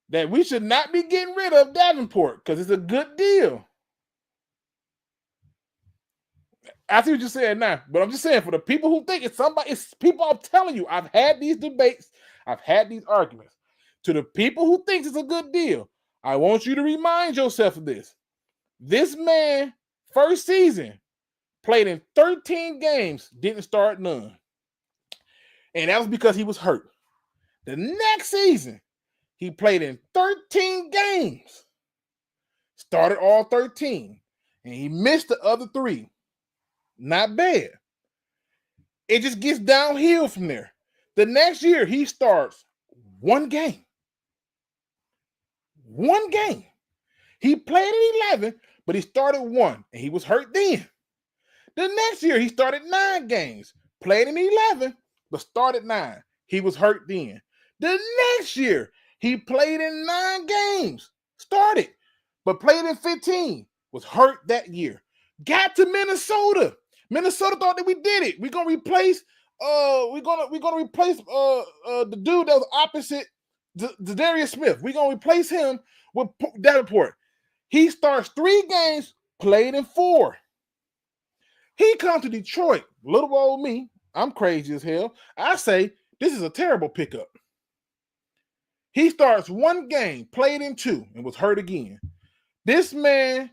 [SPEAKER 1] that we should not be getting rid of Davenport because it's a good deal. I see what you're saying now, but I'm just saying for the people who think it's people. I'm telling you, I've had these debates, I've had these arguments. To the people who think it's a good deal, I want you to remind yourself of this. This man, first season, played in 13 games, didn't start none. And that was because he was hurt. The next season, he played in 13 games, started all 13, and he missed the other 3. Not bad. It just gets downhill from there. The next year, he starts 1 game. 1 game. He played in 11, but he started 1, and he was hurt then. The next year, he started 9 games, played in 11, but started 9. He was hurt then. The next year, he played in 9 games, started, but played in 15, was hurt that year. Got to Minnesota. Minnesota thought that we did it. We're gonna replace the dude that was opposite Darius Smith. We're gonna replace him with Davenport. He starts 3 games, played in 4. He comes to Detroit. Little old me, I'm crazy as hell. I say this is a terrible pickup. He starts 1 game, played in 2, and was hurt again. This man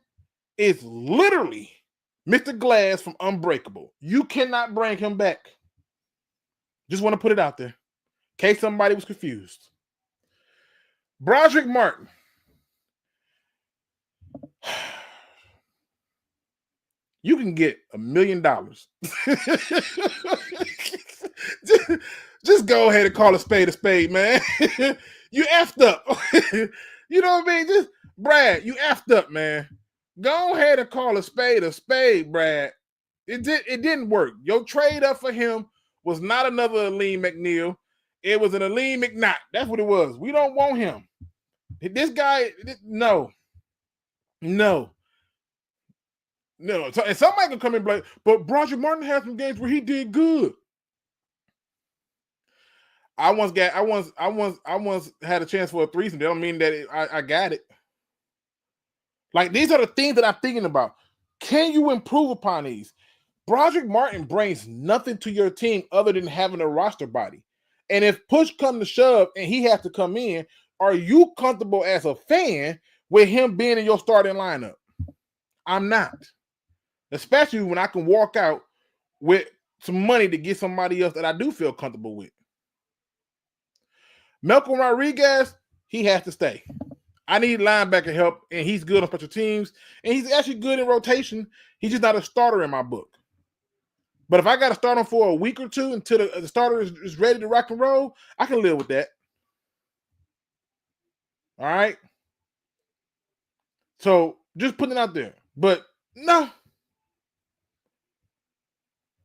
[SPEAKER 1] is literally Mr. Glass from Unbreakable. You cannot bring him back. Just want to put it out there in case somebody was confused. Broderick Martin. You can get $1 million. just go ahead and call a spade, man. You effed up. You know what I mean? Just Brad, you effed up, man. Go ahead and call a spade, Brad. It didn't work. Your trade up for him was not another Aleem McNeil. It was an Aleem McNaught. That's what it was. We don't want him. This guy, no. And somebody can come and blame, but Broderick Martin had some games where he did good. I once had a chance for a threesome. That don't mean that I got it. Like, these are the things that I'm thinking about. Can you improve upon these? Broderick Martin brings nothing to your team other than having a roster body. And if push comes to shove and he has to come in, are you comfortable as a fan with him being in your starting lineup? I'm not. Especially when I can walk out with some money to get somebody else that I do feel comfortable with. Malcolm Rodriguez, he has to stay. I need linebacker help, and he's good on special teams, and he's actually good in rotation. He's just not a starter in my book. But if I got to start him for a week or two until the starter is ready to rock and roll, I can live with that. All right? So just putting it out there. But no.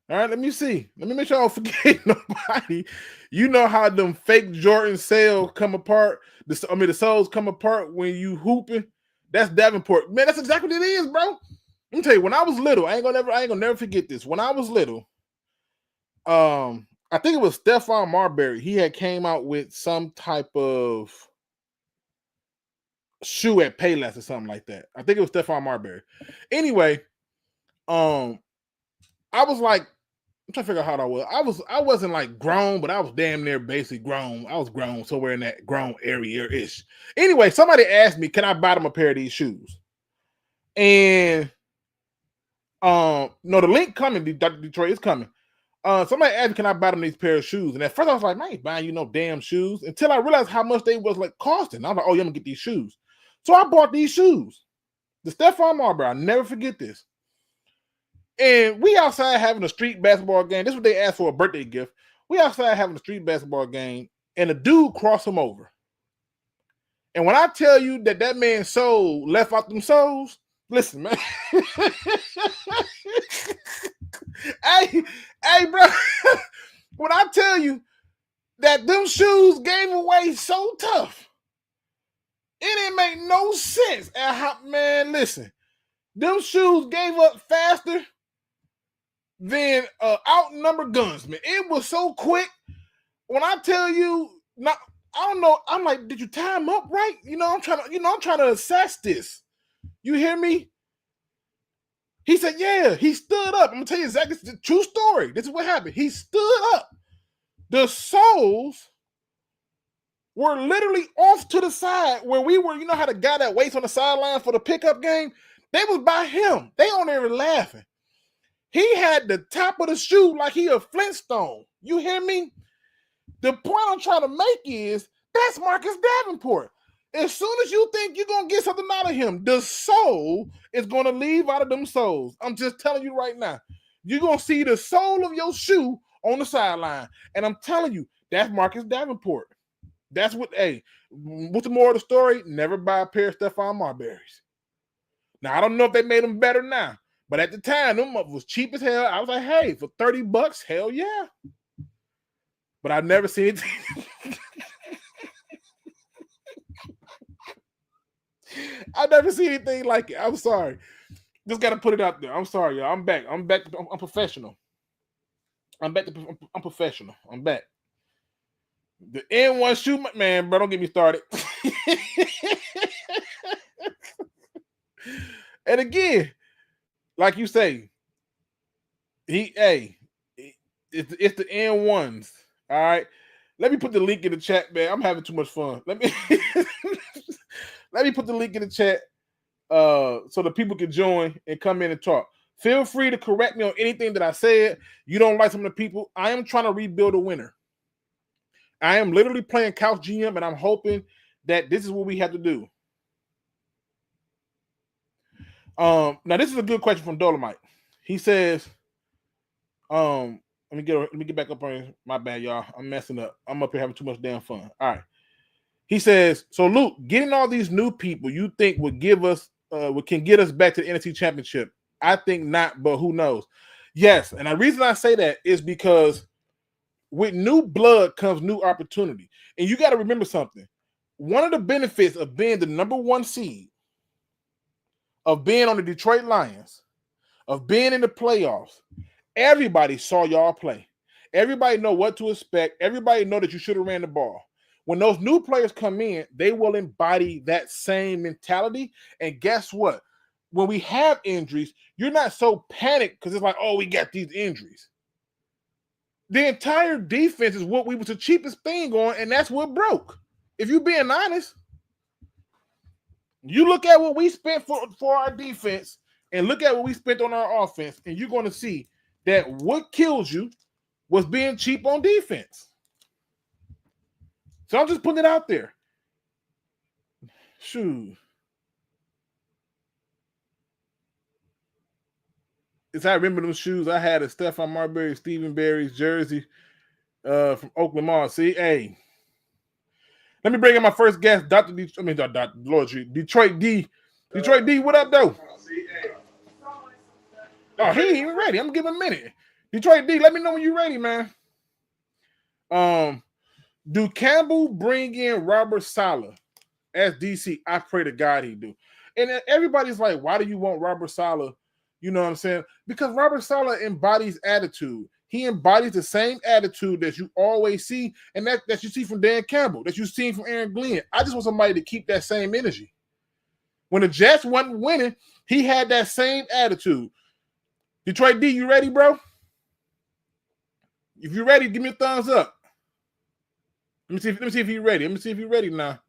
[SPEAKER 1] All right, let me see. Let me make sure I don't forget nobody. You know how them fake Jordan sales come apart. The soles come apart when you hooping. That's Davenport. Man, that's exactly what it is, bro. Let me tell you, when I was little, I ain't gonna never forget this. When I was little, I think it was Stephon Marbury. He had came out with some type of shoe at Payless or something like that. I think it was Stephon Marbury. Anyway, I was like, I'm trying to figure out how I was. I wasn't like grown, but I was damn near basically grown. I was grown somewhere in that grown area-ish. Anyway, somebody asked me, can I buy them a pair of these shoes? And no, the link coming, Detroit is coming. Somebody asked me, can I buy them these pair of shoes? And at first I was like, man, I ain't buying you no damn shoes. Until I realized how much they was like costing. I was like, oh, yeah, I'm gonna get these shoes. So I bought these shoes. The Stephon Marbury, I'll never forget this. And we outside having a street basketball game. This is what they asked for, a birthday gift. We outside having a street basketball game, and a dude crossed him over. And when I tell you that man's soul left out them soles, listen, man. hey, bro. When I tell you that them shoes gave away so tough, it didn't make no sense. Man, listen. Them shoes gave up faster than outnumbered gunsmen. It was so quick. When I tell you, I don't know. I'm like, did you tie him up right? I'm trying to assess this. You hear me? He said, yeah. He stood up. I'm gonna tell you exactly. It's the true story. This is what happened. He stood up. The soles were literally off to the side where we were. You know how the guy that waits on the sideline for the pickup game? They was by him. They on there laughing. He had the top of the shoe like he a Flintstone. You hear me? The point I'm trying to make is that's Marcus Davenport. As soon as you think you're going to get something out of him, the soul is going to leave out of them soles. I'm just telling you right now. You're going to see the sole of your shoe on the sideline. And I'm telling you, that's Marcus Davenport. That's what, what's the moral of the story? Never buy a pair of Stephon Marbury's. Now, I don't know if they made them better now. But at the time, them was cheap as hell. I was like, hey, for $30, hell yeah. But I've never seen it. I've never seen anything like it. I'm sorry. Just got to put it out there. I'm sorry, y'all. I'm back. I'm professional. I'm professional. I'm back. The N1 shoe, man, bro, don't get me started. And again, like you say, it's the N1s. All right. Let me put the link in the chat, man. I'm having too much fun. Let me put the link in the chat so the people can join and come in and talk. Feel free to correct me on anything that I said. You don't like some of the people. I am trying to rebuild a winner. I am literally playing couch GM, and I'm hoping that this is what we have to do. Now this is a good question from Dolomite. He says, let me get back up on my bad, y'all. I'm messing up. I'm up here having too much damn fun. All right. He says, so Luke, getting all these new people you think would give us can get us back to the NFC Championship? I think not, but who knows? Yes, and the reason I say that is because with new blood comes new opportunity. And you got to remember something. One of the benefits of being the number one seed, of being on the Detroit Lions, of being in the playoffs, everybody saw y'all play. Everybody know what to expect. Everybody know that you should have ran the ball. When those new players come in, they will embody that same mentality. And guess what? When we have injuries, you're not so panicked because it's like, oh, we got these injuries. The entire defense is what was the cheapest thing on, and that's what broke. If you're being honest, you look at what we spent for our defense and look at what we spent on our offense, and you're going to see that what kills you was being cheap on defense. So I'm just putting it out there. Shoot. It's I remember those shoes. I had a Stephon Marbury, Stephen Barry's jersey from Oakland Mall. See, hey. Let me bring in my first guest, Dr. Detroit D. Detroit D, what up, though? Oh, he ain't even ready. I'm gonna give him a minute. Detroit D, let me know when you're ready, man. Do Campbell bring in Robert Saleh as DC? I pray to God he do. And everybody's like, why do you want Robert Saleh? You know what I'm saying? Because Robert Saleh embodies attitude. He embodies the same attitude that you always see, and that you see from Dan Campbell, that you see from Aaron Glenn. I just want somebody to keep that same energy. When the Jets wasn't winning, he had that same attitude. Detroit D, you ready, bro? If you're ready, give me a thumbs up. Let me see if he's ready. Let me see if he's ready now.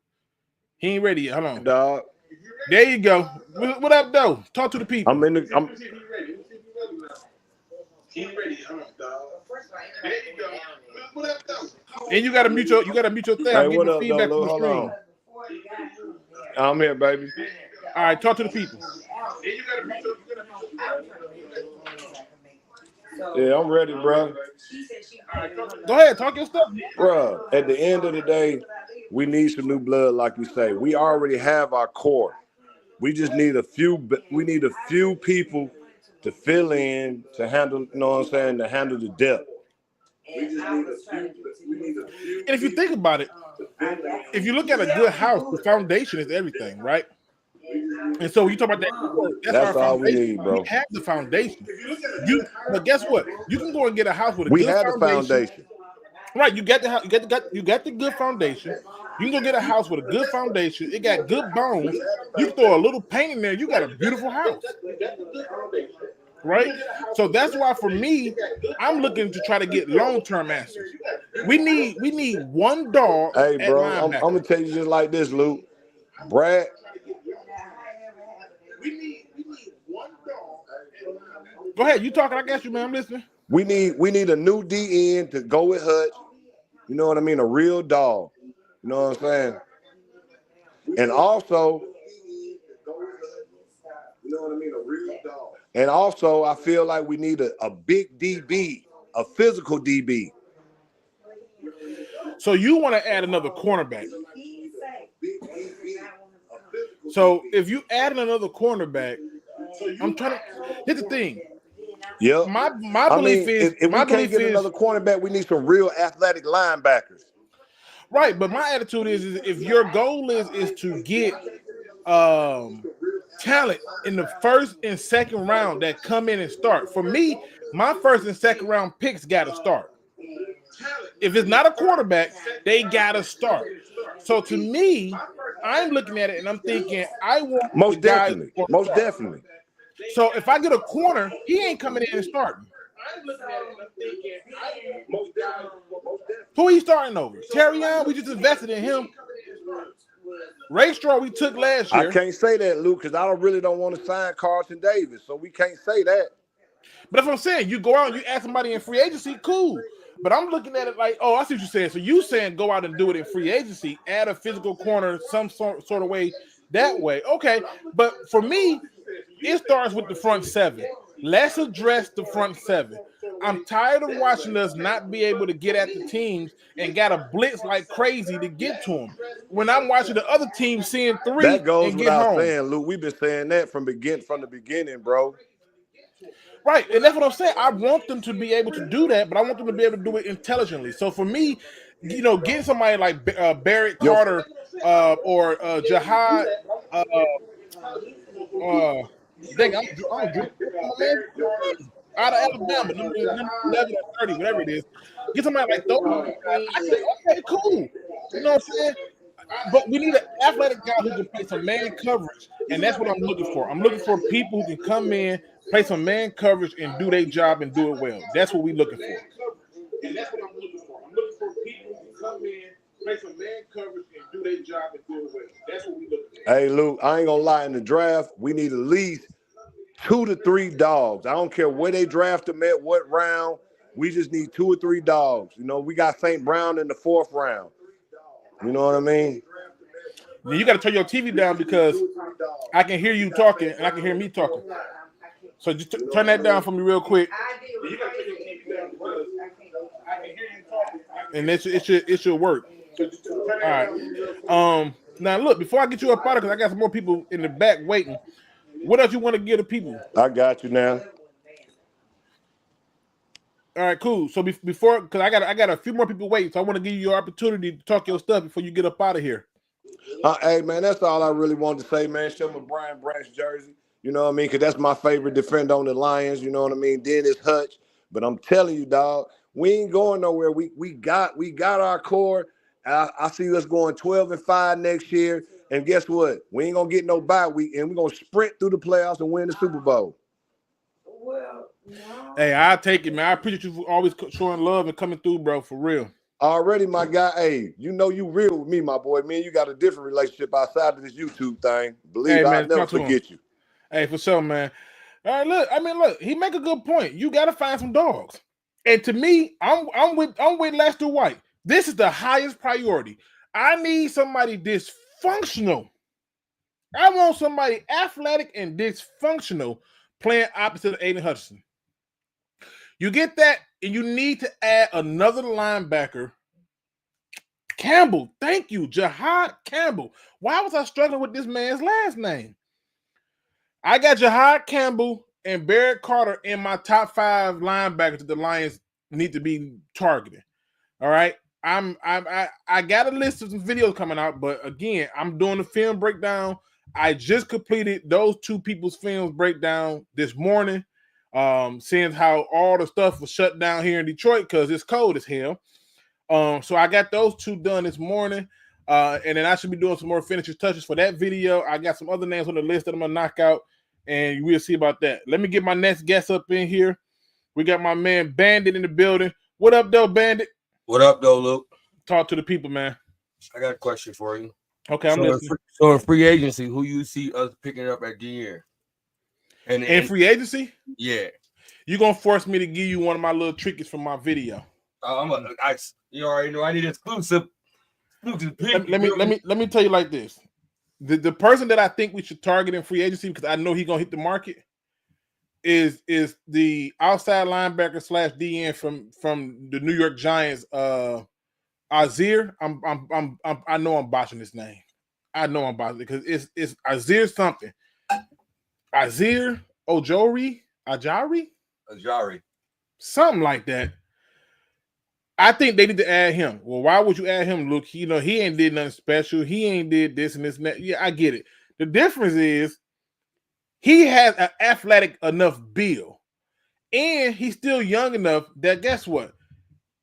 [SPEAKER 1] He ain't ready yet. Hold on.
[SPEAKER 7] Dog.
[SPEAKER 1] There you go. What up, though? Talk to the people.
[SPEAKER 7] I'm in the. I'm,
[SPEAKER 1] He ain't ready. Hold on, dog. There you go. What up, though? And you gotta mute your thing.
[SPEAKER 7] hey,
[SPEAKER 1] I'm
[SPEAKER 7] what
[SPEAKER 1] getting
[SPEAKER 7] up,
[SPEAKER 1] feedback
[SPEAKER 7] though?
[SPEAKER 1] from the
[SPEAKER 7] Hold
[SPEAKER 1] screen.
[SPEAKER 7] on. I'm here, baby.
[SPEAKER 1] All right, talk to the people.
[SPEAKER 7] Yeah, I'm ready, bro.
[SPEAKER 1] Go ahead, talk your stuff.
[SPEAKER 7] Bro, at the end of the day, we need some new blood, like you say. We already have our core. We just need a few. We need a few people to fill in, to handle. You know what I'm saying? To handle the depth. We just need a few.
[SPEAKER 1] And if you think about it, if you look at a good house, the foundation is everything, right? And so when you talk about that,
[SPEAKER 7] That's
[SPEAKER 1] our
[SPEAKER 7] all we
[SPEAKER 1] foundation.
[SPEAKER 7] need, bro.
[SPEAKER 1] We have the foundation. But guess what? You can go and get a house with a
[SPEAKER 7] We
[SPEAKER 1] good
[SPEAKER 7] have the foundation.
[SPEAKER 1] Right, you got the house. You got the good foundation. You can go get a house with a good foundation. It got good bones. You can throw a little paint in there. You got a beautiful house. Right? So that's why for me, I'm looking to try to get long-term answers. We need one dog.
[SPEAKER 7] Hey, bro, I'm
[SPEAKER 1] linebacker.
[SPEAKER 7] gonna tell you just like this, Luke. Brad.
[SPEAKER 1] We need one dog. Go ahead, you talking. I got you, man. I'm listening.
[SPEAKER 7] We need a new DN to go with Hutch. You know what I mean? A real dog. You know what I'm saying? And also, you know what I mean? A real dog. And also, I feel like we need a big DB, a physical DB.
[SPEAKER 1] So you want to add another cornerback. So if you add another cornerback, I'm trying to. Here's the thing.
[SPEAKER 7] Yeah.
[SPEAKER 1] My belief is
[SPEAKER 7] if we can't get another cornerback, we need some real athletic linebackers.
[SPEAKER 1] Right, but my attitude is if your goal is to get talent in the first and second round that come in and start. For me, my first and second round picks got to start. If it's not a quarterback, they got to start. So to me, I'm looking at it and I'm thinking, I want
[SPEAKER 7] most definitely. So
[SPEAKER 1] if I get a corner, he ain't coming in and starting. I'm looking at it and I'm thinking, most definitely. Who he starting over? Terry Young, we just invested in him. Ray Straw, we took last year.
[SPEAKER 7] I can't say that, Luke, because I really don't want to sign Carlton Davis, so we can't say that.
[SPEAKER 1] But that's what I'm saying. You go out and you ask somebody in free agency, cool. But I'm looking at it like, oh, I see what you're saying. So you saying go out and do it in free agency, add a physical corner some sort of way, that way. Okay, but for me, it starts with the front seven. Let's address the front seven. I'm tired of watching us not be able to get at the teams and got to blitz like crazy to get to them. When I'm watching the other team seeing three
[SPEAKER 7] that goes
[SPEAKER 1] and get
[SPEAKER 7] without
[SPEAKER 1] home.
[SPEAKER 7] saying, Luke. We've been saying that from the beginning, bro.
[SPEAKER 1] Right, and that's what I'm saying. I want them to be able to do that, but I want them to be able to do it intelligently. So for me, you know, getting somebody like Barrett Carter or Jihad, out of Alabama, number 11 or 30, whatever it is. Get somebody like those. I say, okay, cool. You know what I'm saying? But we need an athletic guy who can play some man coverage, and that's what I'm looking for. I'm looking for people who can come in, play some man coverage, and do their job and do it well. That's what we're looking for. And that's what I'm looking for. I'm looking for people who can come in, play some man coverage, and do their job and do it well. That's what we're looking for.
[SPEAKER 7] Hey, Luke, I ain't gonna lie. In the draft, we need at least 2 to 3 dogs. I don't care where they draft them at, what round. We just need 2 or 3 dogs. You know, we got St. Brown in the 4th round. You know what I mean?
[SPEAKER 1] Now you got to turn your TV down because I can hear you talking and I can hear me talking. So just turn that down for me real quick. You got to turn your TV down because I can hear you talking, and it should work. All right. Now look, before I get you up out of, because I got some more people in the back waiting. What else you want to give the people?
[SPEAKER 7] I got you now.
[SPEAKER 1] All right, cool. So before, because I got a few more people waiting, so I want to give you your opportunity to talk your stuff before you get up out of here.
[SPEAKER 7] Hey, man, that's all I really wanted to say, man. Show me Brian Branch jersey. You know what I mean? Because that's my favorite defender on the Lions. You know what I mean? Then it's Hutch. But I'm telling you, dog, we ain't going nowhere. We got our core. I see us going 12-5 next year. And guess what? We ain't gonna get no bye week, and we're gonna sprint through the playoffs and win the Super Bowl.
[SPEAKER 1] Well, no. Hey, I'll take it, man. I appreciate you for always showing love and coming through, bro, for real.
[SPEAKER 7] Already, my guy. Hey, you know you real with me, my boy. Me and you got a different relationship outside of this YouTube thing. Believe I'll never forget you.
[SPEAKER 1] Hey, for sure, man. All right, look, he make a good point. You got to find some dogs. And to me, I'm with Lester White. This is the highest priority. I need somebody dysfunctional. I want somebody athletic and dysfunctional playing opposite of Aiden Hutchinson. You get that, and you need to add another linebacker. Campbell, thank you, Jahad Campbell. Why was I struggling with this man's last name? I got Jahad Campbell and Barrett Carter in my top 5 linebackers that the Lions need to be targeting. All right. I got a list of some videos coming out, but again, I'm doing the film breakdown. I just completed those 2 people's films breakdown this morning, seeing how all the stuff was shut down here in Detroit because it's cold as hell. So I got those 2 done this morning, and then I should be doing some more finishes touches for that video. I got some other names on the list that I'm gonna knock out, and we'll see about that. Let me get my next guest up in here. We got my man Bandit in the building. What up, though, Bandit?
[SPEAKER 8] What up, though, Luke?
[SPEAKER 1] Talk to the people, man.
[SPEAKER 8] I got a question for you.
[SPEAKER 1] Okay, I'm listening.
[SPEAKER 8] So in free agency, who you see us picking up at the end?
[SPEAKER 1] And in free agency?
[SPEAKER 8] Yeah.
[SPEAKER 1] You're going to force me to give you one of my little tricks from my video.
[SPEAKER 8] You already know I need exclusive pick.
[SPEAKER 1] Let me tell you like this. The person that I think we should target in free agency, because I know he's going to hit the market, is the outside linebacker / DN from the New York Giants, Azir. I know I'm botching this name. I know I'm botching it because it's Azir something. Azir Ajari, something like that. I think they need to add him. Well, why would you add him, Luke? He ain't did nothing special. He ain't did this and this and that. Yeah, I get it. The difference is he has an athletic enough build, and he's still young enough that guess what?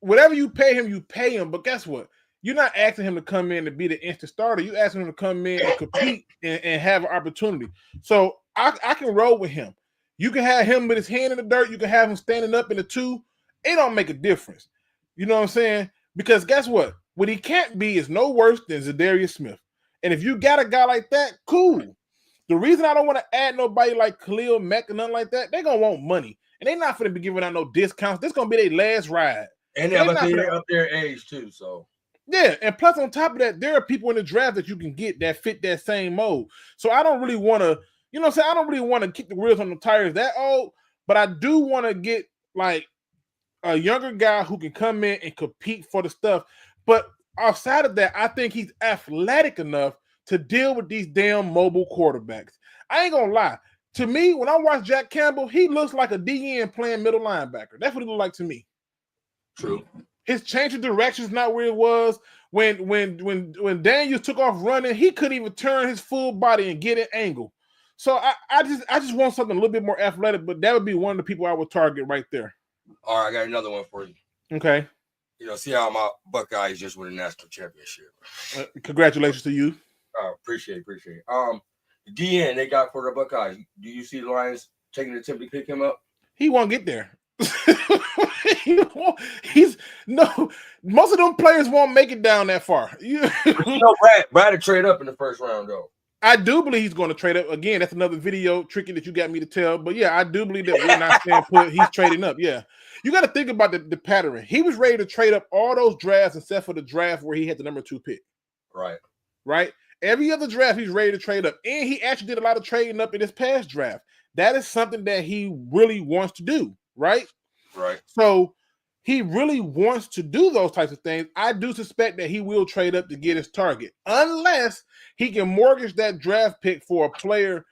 [SPEAKER 1] Whatever you pay him. But guess what? You're not asking him to come in and be the instant starter. You asking him to come in and compete and have an opportunity. So I can roll with him. You can have him with his hand in the dirt. You can have him standing up in the 2. It don't make a difference. You know what I'm saying? Because guess what? What he can't be is no worse than Zadarius Smith. And if you got a guy like that, cool. The reason I don't want to add nobody like Khalil Mack or nothing like that, they're going to want money. And they're not going to be giving out no discounts. This is going to be their last ride.
[SPEAKER 8] And they're up their age too, so.
[SPEAKER 1] Yeah, and plus on top of that, there are people in the draft that you can get that fit that same mold. So I don't really want to, you know what I'm saying? I don't really want to kick the wheels on the tires that old, but I do want to get like a younger guy who can come in and compete for the stuff. But outside of that, I think he's athletic enough to deal with these damn mobile quarterbacks. I ain't gonna lie. To me, when I watch Jack Campbell, he looks like a DN playing middle linebacker. That's what he looked like to me.
[SPEAKER 8] True.
[SPEAKER 1] His change of direction is not where it was. When Daniels took off running, he couldn't even turn his full body and get an angle. So I just want something a little bit more athletic, but that would be one of the people I would target right there.
[SPEAKER 8] All right, I got another one for you.
[SPEAKER 1] Okay.
[SPEAKER 8] See how my Buckeyes just won a national championship.
[SPEAKER 1] Congratulations to you.
[SPEAKER 8] Appreciate it. The DN they got for the Buckeyes. Do you see the Lions taking the attempt to pick him up?
[SPEAKER 1] He won't get there. Most of them players won't make it down that far.
[SPEAKER 8] Brad to trade up in the first round though.
[SPEAKER 1] I do believe he's going to trade up again. That's another video tricky that you got me to tell. But yeah, I do believe that we're not staying put. He's trading up. Yeah, you got to think about the pattern. He was ready to trade up all those drafts except for the draft where he had the number 2 pick. Right. Every other draft he's ready to trade up, and he actually did a lot of trading up in his past draft. That is something that he really wants to do. Right. So he really wants to do those types of things. I do suspect that he will trade up to get his target, unless he can mortgage that draft pick for a player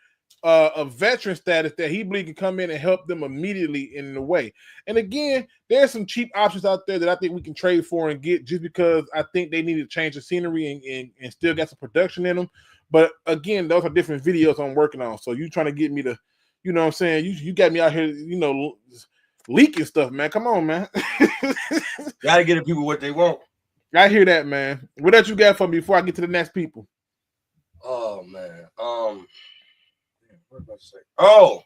[SPEAKER 1] a veteran status that he believes can come in and help them immediately in the way. And again, there's some cheap options out there that I think we can trade for and get just because I think they need to change the scenery and still got some production in them. But again, those are different videos I'm working on. So you trying to get me to, you know what I'm saying? You got me out here, you know, leaking stuff, man. Come on, man.
[SPEAKER 8] Gotta get the people what they want.
[SPEAKER 1] I hear that, man. What else you got for me before I get to the next people?
[SPEAKER 8] Oh man. What was I about to say? Oh,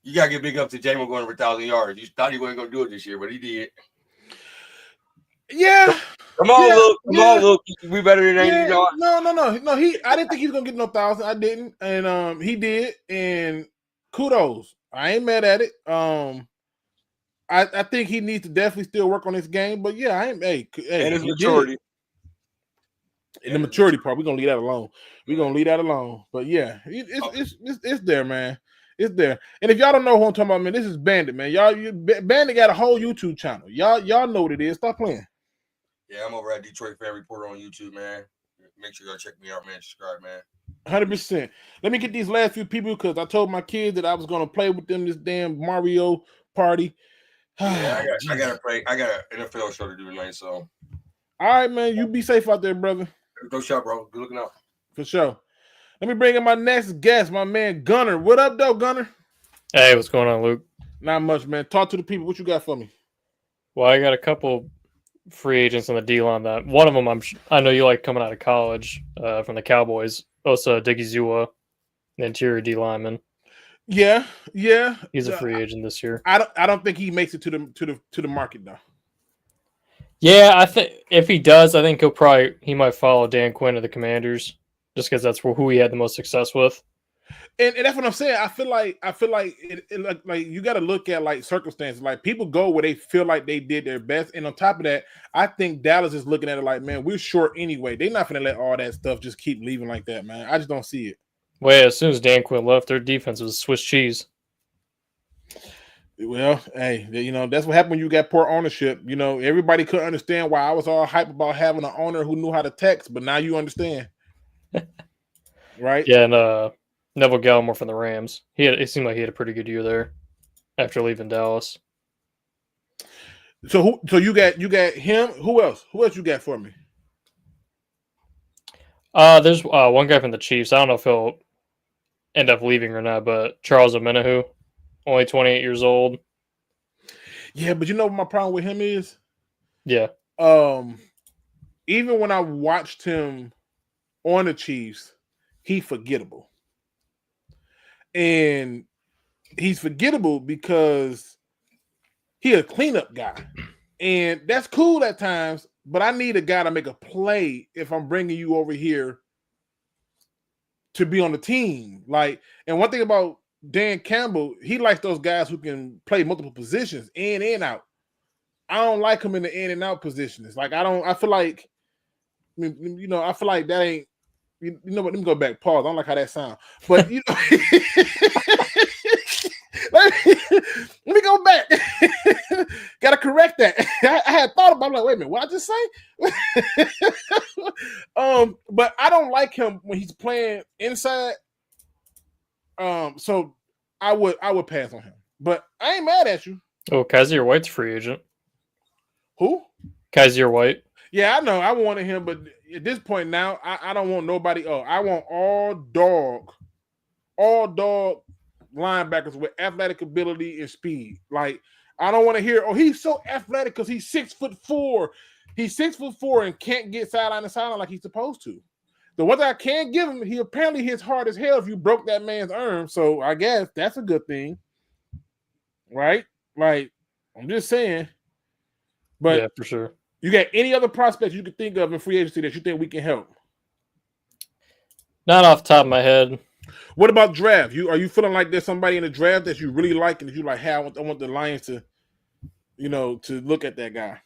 [SPEAKER 8] you gotta get big up to JEMlive going over 1,000 yards. You thought he wasn't gonna do it this year, but he did.
[SPEAKER 1] Yeah.
[SPEAKER 8] Come on, Luke. Come on, Luke. We better than 80 yards.
[SPEAKER 1] No. I didn't think he was gonna get no 1,000. I didn't, and he did. And kudos. I ain't mad at it. I think he needs to definitely still work on his game. But yeah, I ain't. Hey,
[SPEAKER 8] and his maturity.
[SPEAKER 1] And the maturity part, we're gonna leave that alone. We're gonna leave that alone. But yeah, it's there, man. It's there. And if y'all don't know who I'm talking about, man, this is Bandit, man. Bandit got a whole YouTube channel. Y'all know what it is. Stop playing.
[SPEAKER 8] Yeah, I'm over at Detroit Fan Reporter on YouTube, man. Make sure y'all check me out, man. Subscribe, man.
[SPEAKER 1] 100%. Let me get these last few people because I told my kids that I was gonna play with them this damn Mario party.
[SPEAKER 8] Yeah, I gotta play. I got an NFL show to do tonight, so.
[SPEAKER 1] All right, man. You be safe out there, brother.
[SPEAKER 8] Go shop, bro. Good looking out.
[SPEAKER 1] For sure. Let me bring in my next guest, my man Gunner. What up, though, Gunner?
[SPEAKER 9] Hey, what's going on, Luke?
[SPEAKER 1] Not much, man. Talk to the people. What you got for me?
[SPEAKER 9] Well, I got a couple free agents on the D-line. That one of them I know you like coming out of college from the Cowboys. Also, Digizua, the interior D lineman.
[SPEAKER 1] Yeah.
[SPEAKER 9] He's a free agent this year.
[SPEAKER 1] I don't think he makes it to the market though.
[SPEAKER 9] Yeah, I think if he does, I think he might follow Dan Quinn to the Commanders, just because that's who he had the most success with.
[SPEAKER 1] And that's what I'm saying. I feel like like you got to look at like circumstances. Like people go where they feel like they did their best, and on top of that, I think Dallas is looking at it like, man, we're short anyway. They're not going to let all that stuff just keep leaving like that, man. I just don't see it.
[SPEAKER 9] Well, yeah, as soon as Dan Quinn left, their defense was Swiss cheese.
[SPEAKER 1] Well, hey, you know, that's what happened when you got poor ownership. You know, everybody couldn't understand why I was all hype about having an owner who knew how to text, but now you understand. Right?
[SPEAKER 9] Yeah, and Neville Gallimore from the Rams. It seemed like he had a pretty good year there after leaving Dallas.
[SPEAKER 1] So you got him. Who else you got for me?
[SPEAKER 9] There's one guy from the Chiefs. I don't know if he'll end up leaving or not, but Charles Omenihu, only 28 years old.
[SPEAKER 1] Yeah, but you know what my problem with him is?
[SPEAKER 9] Yeah.
[SPEAKER 1] Even when I watched him on the Chiefs, he's forgettable. And he's forgettable because he's a cleanup guy. And that's cool at times, but I need a guy to make a play if I'm bringing you over here to be on the team. Like, and one thing about Dan Campbell, he likes those guys who can play multiple positions in and out. I don't like him in the in and out positions. Like, I feel like, you know, I feel like that ain't, you know what, let me go back, pause. I don't like how that sounds. But, you know, let me go back. Got to correct that. I had thought about it. I'm like, wait a minute, what I just say? But I don't like him when he's playing inside. So I would pass on him. But I ain't mad at you.
[SPEAKER 9] Oh, Kaiser White's a free agent.
[SPEAKER 1] Who?
[SPEAKER 9] Kaiser White.
[SPEAKER 1] Yeah, I know. I wanted him, but at this point now, I don't want nobody else. I want all dog linebackers with athletic ability and speed. Like, I don't want to hear, oh, he's so athletic because he's 6'4". He's 6'4" and can't get sideline to sideline like he's supposed to. The one thing I can give him, he apparently hits hard as hell if you broke that man's arm. So I guess that's a good thing. Right? Like, I'm just saying. But
[SPEAKER 9] yeah, for sure.
[SPEAKER 1] You got any other prospects you could think of in free agency that you think we can help?
[SPEAKER 9] Not off the top of my head.
[SPEAKER 1] What about draft? Are you feeling like there's somebody in the draft that you really like and that you like, hey, I want the Lions to, you know, to look at that guy?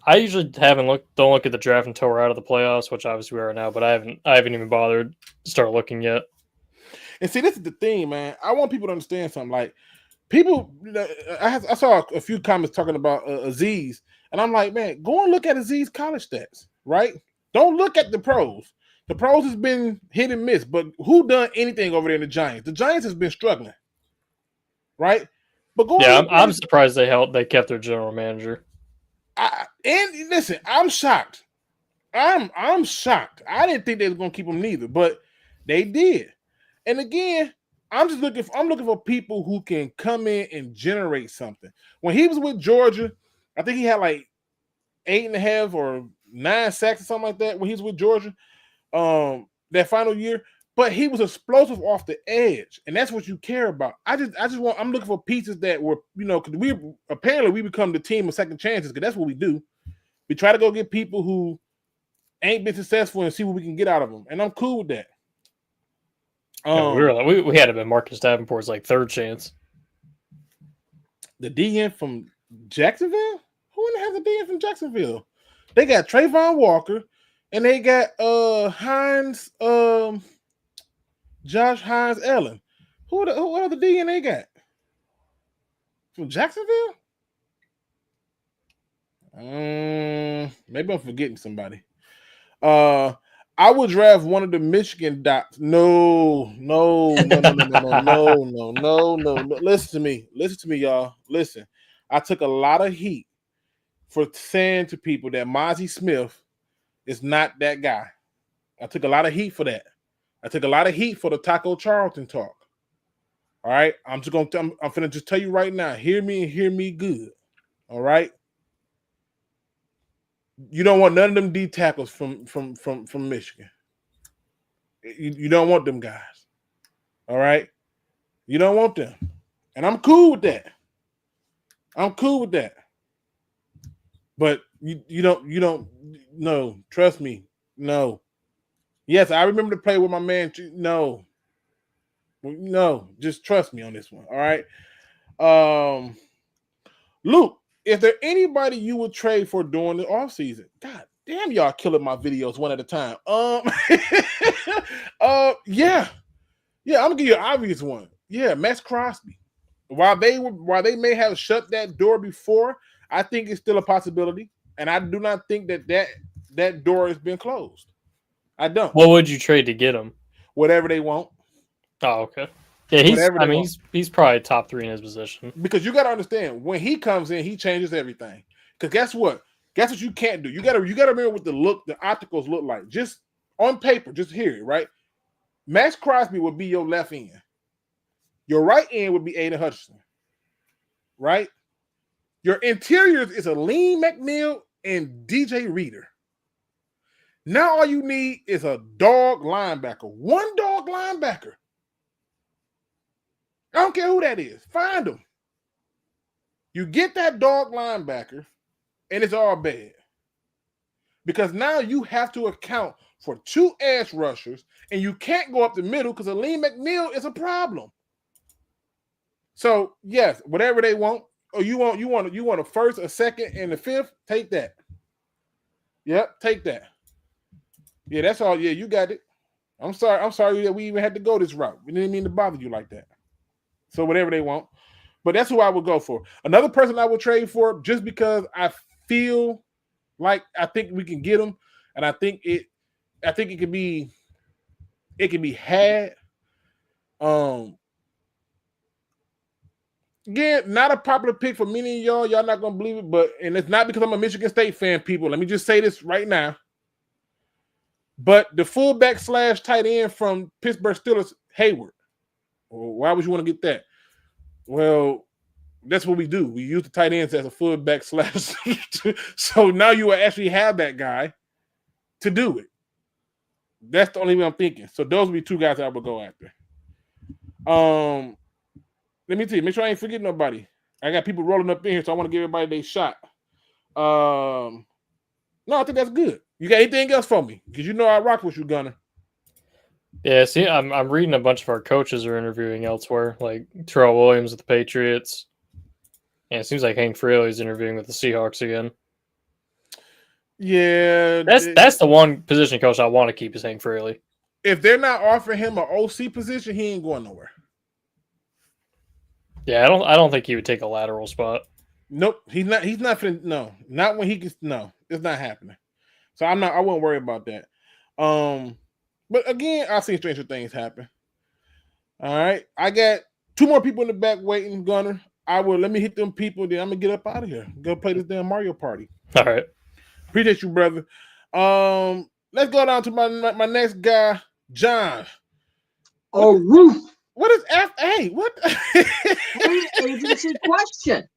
[SPEAKER 9] I usually don't look at the draft until we're out of the playoffs, which obviously we are now, but I haven't even bothered to start looking yet.
[SPEAKER 1] And see, this is the thing, man. I want people to understand something. Like, people, you know, I saw a few comments talking about Aziz, and I'm like, man, go and look at Aziz's college stats, right? Don't look at the pros. The pros has been hit and miss, but who done anything over there in the Giants? The Giants has been struggling, right? But
[SPEAKER 9] I'm surprised they kept their general manager.
[SPEAKER 1] And listen, I'm shocked. I'm shocked. I didn't think they were gonna keep him neither, but they did. And again, I'm looking for people who can come in and generate something. When he was with Georgia, I think he had like 8.5 or 9 sacks or something like that when he was with Georgia, that final year. But he was explosive off the edge, and that's what you care about. I'm looking for pieces that were, because we become the team of second chances, because that's what we do. We try to go get people who ain't been successful and see what we can get out of them, and I'm cool with that.
[SPEAKER 9] We had him in Marcus Davenport's like third chance.
[SPEAKER 1] The DN from Jacksonville? Who in the hell is the DN from Jacksonville? They got Trayvon Walker, and they got Josh Hines Allen. What other DN they got? From Jacksonville? Maybe I'm forgetting somebody. I would draft one of the Michigan dots. No. Listen to me, y'all. Listen, I took a lot of heat for saying to people that Mozzie Smith is not that guy. I took a lot of heat for that. I took a lot of heat for the Taco Charlton talk. All right, I'm finna just tell you right now. Hear me and hear me good. All right. You don't want none of them D tackles from Michigan. You don't want them guys. All right? You don't want them. And I'm cool with that. But you don't no, trust me. No. Yes, I remember to play with my man. No, just trust me on this one. All right. Luke, is there anybody you would trade for during the offseason? God damn, y'all killing my videos one at a time. Yeah, I'm gonna give you an obvious one. Yeah, Max Crosby. While they may have shut that door before, I think it's still a possibility, and I do not think that door has been closed. I don't.
[SPEAKER 9] What would you trade to get him?
[SPEAKER 1] Whatever they want.
[SPEAKER 9] Oh, okay. Yeah, he's probably top 3 in his position.
[SPEAKER 1] Because you got to understand, when he comes in, he changes everything. Because guess what? Guess what you can't do? You got to remember what the opticals look like. Just on paper, just hear it, right? Max Crosby would be your left end. Your right end would be Aiden Hutchinson, right? Your interiors is Aleem McNeil and DJ Reader. Now all you need is a dog linebacker. One dog linebacker. I don't care who that is. Find them. You get that dog linebacker, and it's all bad. Because now you have to account for 2 edge rushers, and you can't go up the middle because Aleem McNeil is a problem. So, yes, whatever they want, or you want a first, a second, and a fifth, take that. Yep, take that. Yeah, that's all. Yeah, you got it. I'm sorry that we even had to go this route. We didn't mean to bother you like that. So whatever they want. But that's who I would go for. Another person I would trade for, just because I feel like I think we can get him, and I think it can be had. Again, not a popular pick for many of y'all. Y'all not gonna believe it, and it's not because I'm a Michigan State fan, people. Let me just say this right now. But the fullback / tight end from Pittsburgh Steelers, Hayward. Well, why would you want to get that? Well, that's what we do. We use the tight ends as a fullback / so now you will actually have that guy to do it. That's the only way I'm thinking. So those would be 2 guys I would go after. Let me tell you, make sure I ain't forgetting nobody. I got people rolling up in here, so I want to give everybody their shot. No, I think that's good. You got anything else for me? Because you know I rock with you, Gunner.
[SPEAKER 9] Yeah, see, I'm reading a bunch of our coaches are interviewing elsewhere, like Terrell Williams with the Patriots. And it seems like Hank Fraley's interviewing with the Seahawks again.
[SPEAKER 1] Yeah.
[SPEAKER 9] That's the one position coach I want to keep is Hank Fraley.
[SPEAKER 1] If they're not offering him an OC position, he ain't going nowhere.
[SPEAKER 9] Yeah, I don't think he would take a lateral spot.
[SPEAKER 1] Nope. He's not finna, no. Not when he gets, no. It's not happening. So I wouldn't worry about that. But again, I've seen stranger things happen. All right. I got 2 more people in the back waiting, Gunner. Let me hit them people, then I'm gonna get up out of here. Go play this damn Mario Party.
[SPEAKER 9] All right.
[SPEAKER 1] Appreciate you, brother. Let's go down to my next guy, John.
[SPEAKER 10] Roof.
[SPEAKER 1] What is FA? What?
[SPEAKER 10] Free agency question.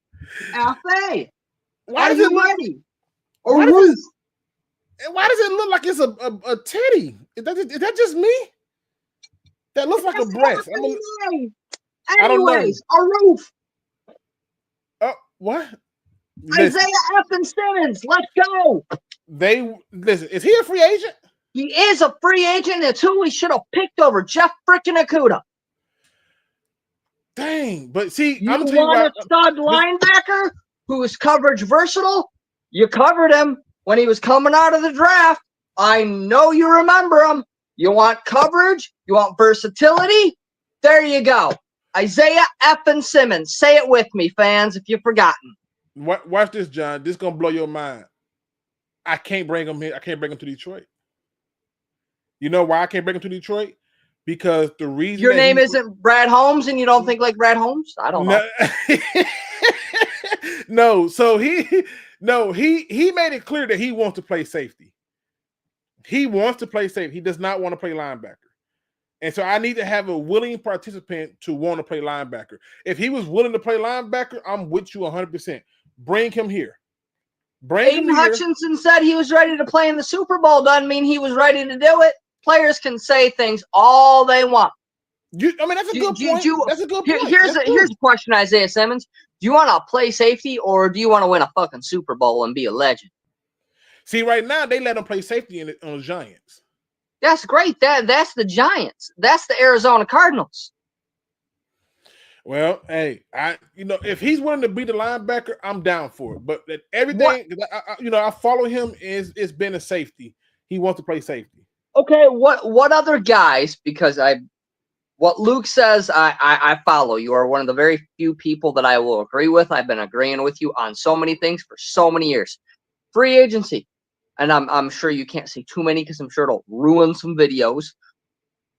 [SPEAKER 10] FA.
[SPEAKER 1] Why
[SPEAKER 10] Are
[SPEAKER 1] does
[SPEAKER 10] you
[SPEAKER 1] it look,
[SPEAKER 10] ready?
[SPEAKER 1] why
[SPEAKER 10] Roof.
[SPEAKER 1] why does it look like it's a titty? Is that just me? That looks like a breast. I don't know.
[SPEAKER 10] Anyways, a roof.
[SPEAKER 1] What?
[SPEAKER 10] Isaiah F. Simmons. Let's go.
[SPEAKER 1] Listen. Is he a free agent?
[SPEAKER 10] He is a free agent. It's who we should have picked over Jeff frickin' Okuda.
[SPEAKER 1] Dang, but see,
[SPEAKER 10] You
[SPEAKER 1] I'm telling
[SPEAKER 10] want
[SPEAKER 1] you
[SPEAKER 10] a stud linebacker who is coverage versatile? You covered him when he was coming out of the draft. I know you remember him. You want coverage? You want versatility? There you go. Isaiah F. Simmons. Say it with me, fans, if you've forgotten.
[SPEAKER 1] Watch this, John. This is gonna blow your mind. I can't bring him here. I can't bring him to Detroit. You know why I can't bring him to Detroit? Because the reason
[SPEAKER 10] your name isn't Brad Holmes and you don't think like Brad Holmes? I don't know.
[SPEAKER 1] No, so he made it clear that he wants to play safety. He wants to play safety. He does not want to play linebacker. And so I need to have a willing participant to want to play linebacker. If he was willing to play linebacker, I'm with you 100%. Bring him here.
[SPEAKER 10] Aiden Hutchinson said he was ready to play in the Super Bowl. Doesn't mean he was ready to do it. Players can say things all they want.
[SPEAKER 1] That's a good point. That's a good point.
[SPEAKER 10] Here's a question, Isaiah Simmons. Do you want to play safety or do you want to win a fucking Super Bowl and be a legend?
[SPEAKER 1] See, right now, they let him play safety on the Giants.
[SPEAKER 10] That's great. That's the Giants. That's the Arizona Cardinals.
[SPEAKER 1] Well, hey, if he's willing to be the linebacker, I'm down for it. But everything, I follow him is been a safety. He wants to play safety.
[SPEAKER 10] Okay, what other guys? Because what Luke says, I follow. You are one of the very few people that I will agree with. I've been agreeing with you on so many things for so many years. Free agency, and I'm sure you can't say too many because I'm sure it'll ruin some videos.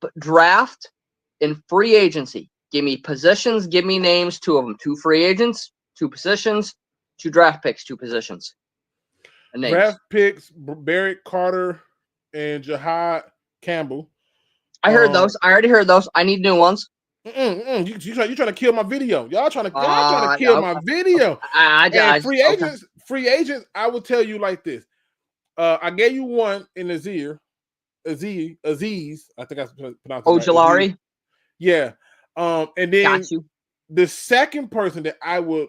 [SPEAKER 10] But draft and free agency. Give me positions. Give me names. 2 of them. 2 free agents. 2 positions. 2 draft picks. 2 positions. And names.
[SPEAKER 1] Draft picks: Barrett Carter and Jahad Campbell.
[SPEAKER 10] I heard those. I already heard those. I need new ones.
[SPEAKER 1] You trying to kill my video? Y'all trying to kill my video? Free agents. I will tell you like this. I gave you one in Aziz. I think I pronounced it right.
[SPEAKER 10] Ojulari.
[SPEAKER 1] Yeah. And then the second person that I would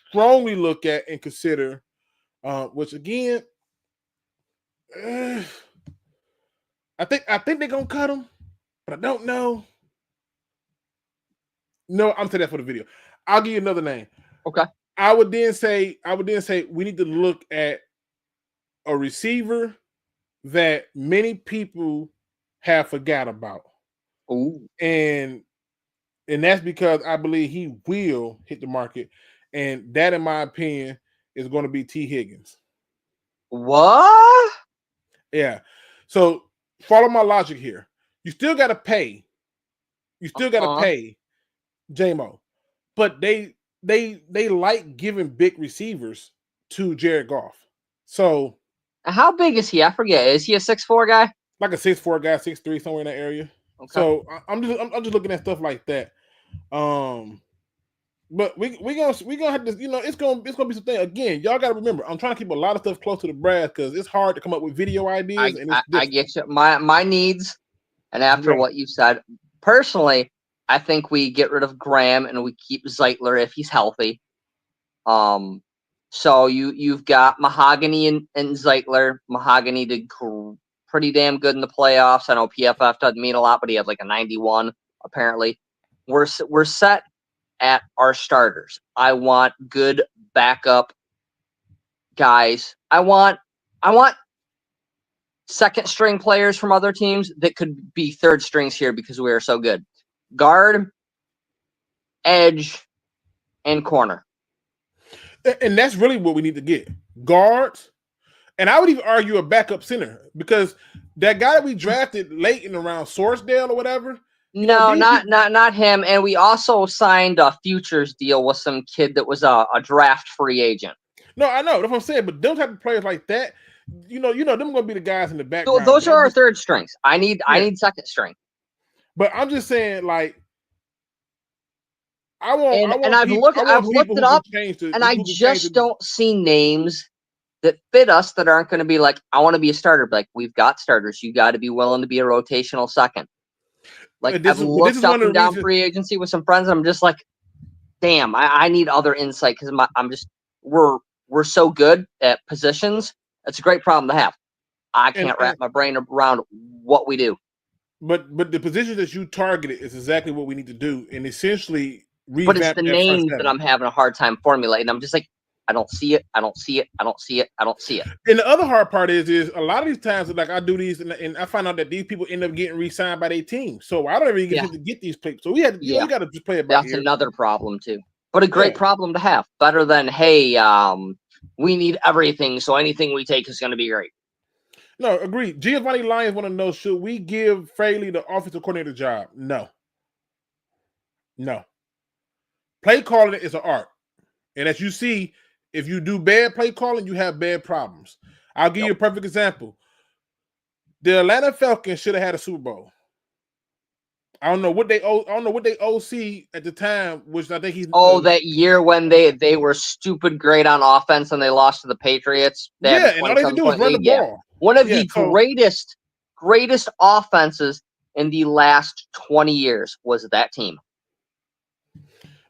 [SPEAKER 1] strongly look at and consider, which again, I think they're gonna cut him, but I don't know. No, I'm saying that for the video. I'll give you another name.
[SPEAKER 10] Okay.
[SPEAKER 1] I would then say we need to look at a receiver that many people have forgot about.
[SPEAKER 10] Ooh.
[SPEAKER 1] And that's because I believe he will hit the market. And that, in my opinion, is going to be T. Higgins.
[SPEAKER 10] What?
[SPEAKER 1] Yeah. So follow my logic here. You still got to pay. You still got to pay JMO. But they like giving big receivers to Jared Goff. So
[SPEAKER 10] how big is he? I forget. Is he a 6'4" guy?
[SPEAKER 1] Like a 6'4" guy, 6'3", somewhere in that area. Okay. So I'm just looking at stuff like that. But we gonna have to, it's gonna be something. Again, y'all gotta remember, I'm trying to keep a lot of stuff close to the brass because it's hard to come up with video ideas.
[SPEAKER 10] I get you. My needs, and after what you said, personally, I think we get rid of Graham and we keep Zeitler if he's healthy. So you've got Mahogany and Zeitler. Mahogany did pretty damn good in the playoffs. I know PFF doesn't mean a lot, but he had like a 91 apparently. We're set at our starters. I want good backup guys. I want second string players from other teams that could be third strings here because we are so good. Guard, edge, and corner.
[SPEAKER 1] And that's really what we need to get. Guards, And I would even argue a backup center because that guy that we drafted late in the round, Sourcedale or whatever.
[SPEAKER 10] No, not him. And we also signed a futures deal with some kid that was a draft free agent.
[SPEAKER 1] No, I know. That's what I'm saying. But them type of players like that, them going to be the guys in the background.
[SPEAKER 10] Those are our third strings. I need second string.
[SPEAKER 1] But I'm just saying, like, I've
[SPEAKER 10] looked it up, and I just don't see names that fit us that aren't going to be like, I want to be a starter. Like, we've got starters. You got to be willing to be a rotational second. Like, I've looked up and down free agency with some friends. And I'm just like, damn, I need other insight because we're so good at positions. It's a great problem to have. I can't wrap my brain around what we do.
[SPEAKER 1] But the position that you targeted is exactly what we need to do, and essentially.
[SPEAKER 10] But it's the names that I'm having a hard time formulating. I'm just like, I don't see it. I don't see it. I don't see it. I don't see it.
[SPEAKER 1] And the other hard part is a lot of these times, like I do these, and I find out that these people end up getting re-signed by their team. So I don't even get to get these players. So we got to just play it by ear.
[SPEAKER 10] That's another problem too. But a great problem to have. Better than, hey, we need everything, so anything we take is going to be great.
[SPEAKER 1] No, agreed. Giovanni Lyons want to know, should we give Fraley the offensive coordinator job? No. Play calling is an art. And as you see, if you do bad play calling, you have bad problems. I'll give you a perfect example. The Atlanta Falcons should have had a Super Bowl. I don't know what they OC at the time, which I think he's
[SPEAKER 10] that year when they were stupid great on offense and they lost to the Patriots.
[SPEAKER 1] And all they had to do was run the ball.
[SPEAKER 10] One of the greatest offenses in the last 20 years was that team.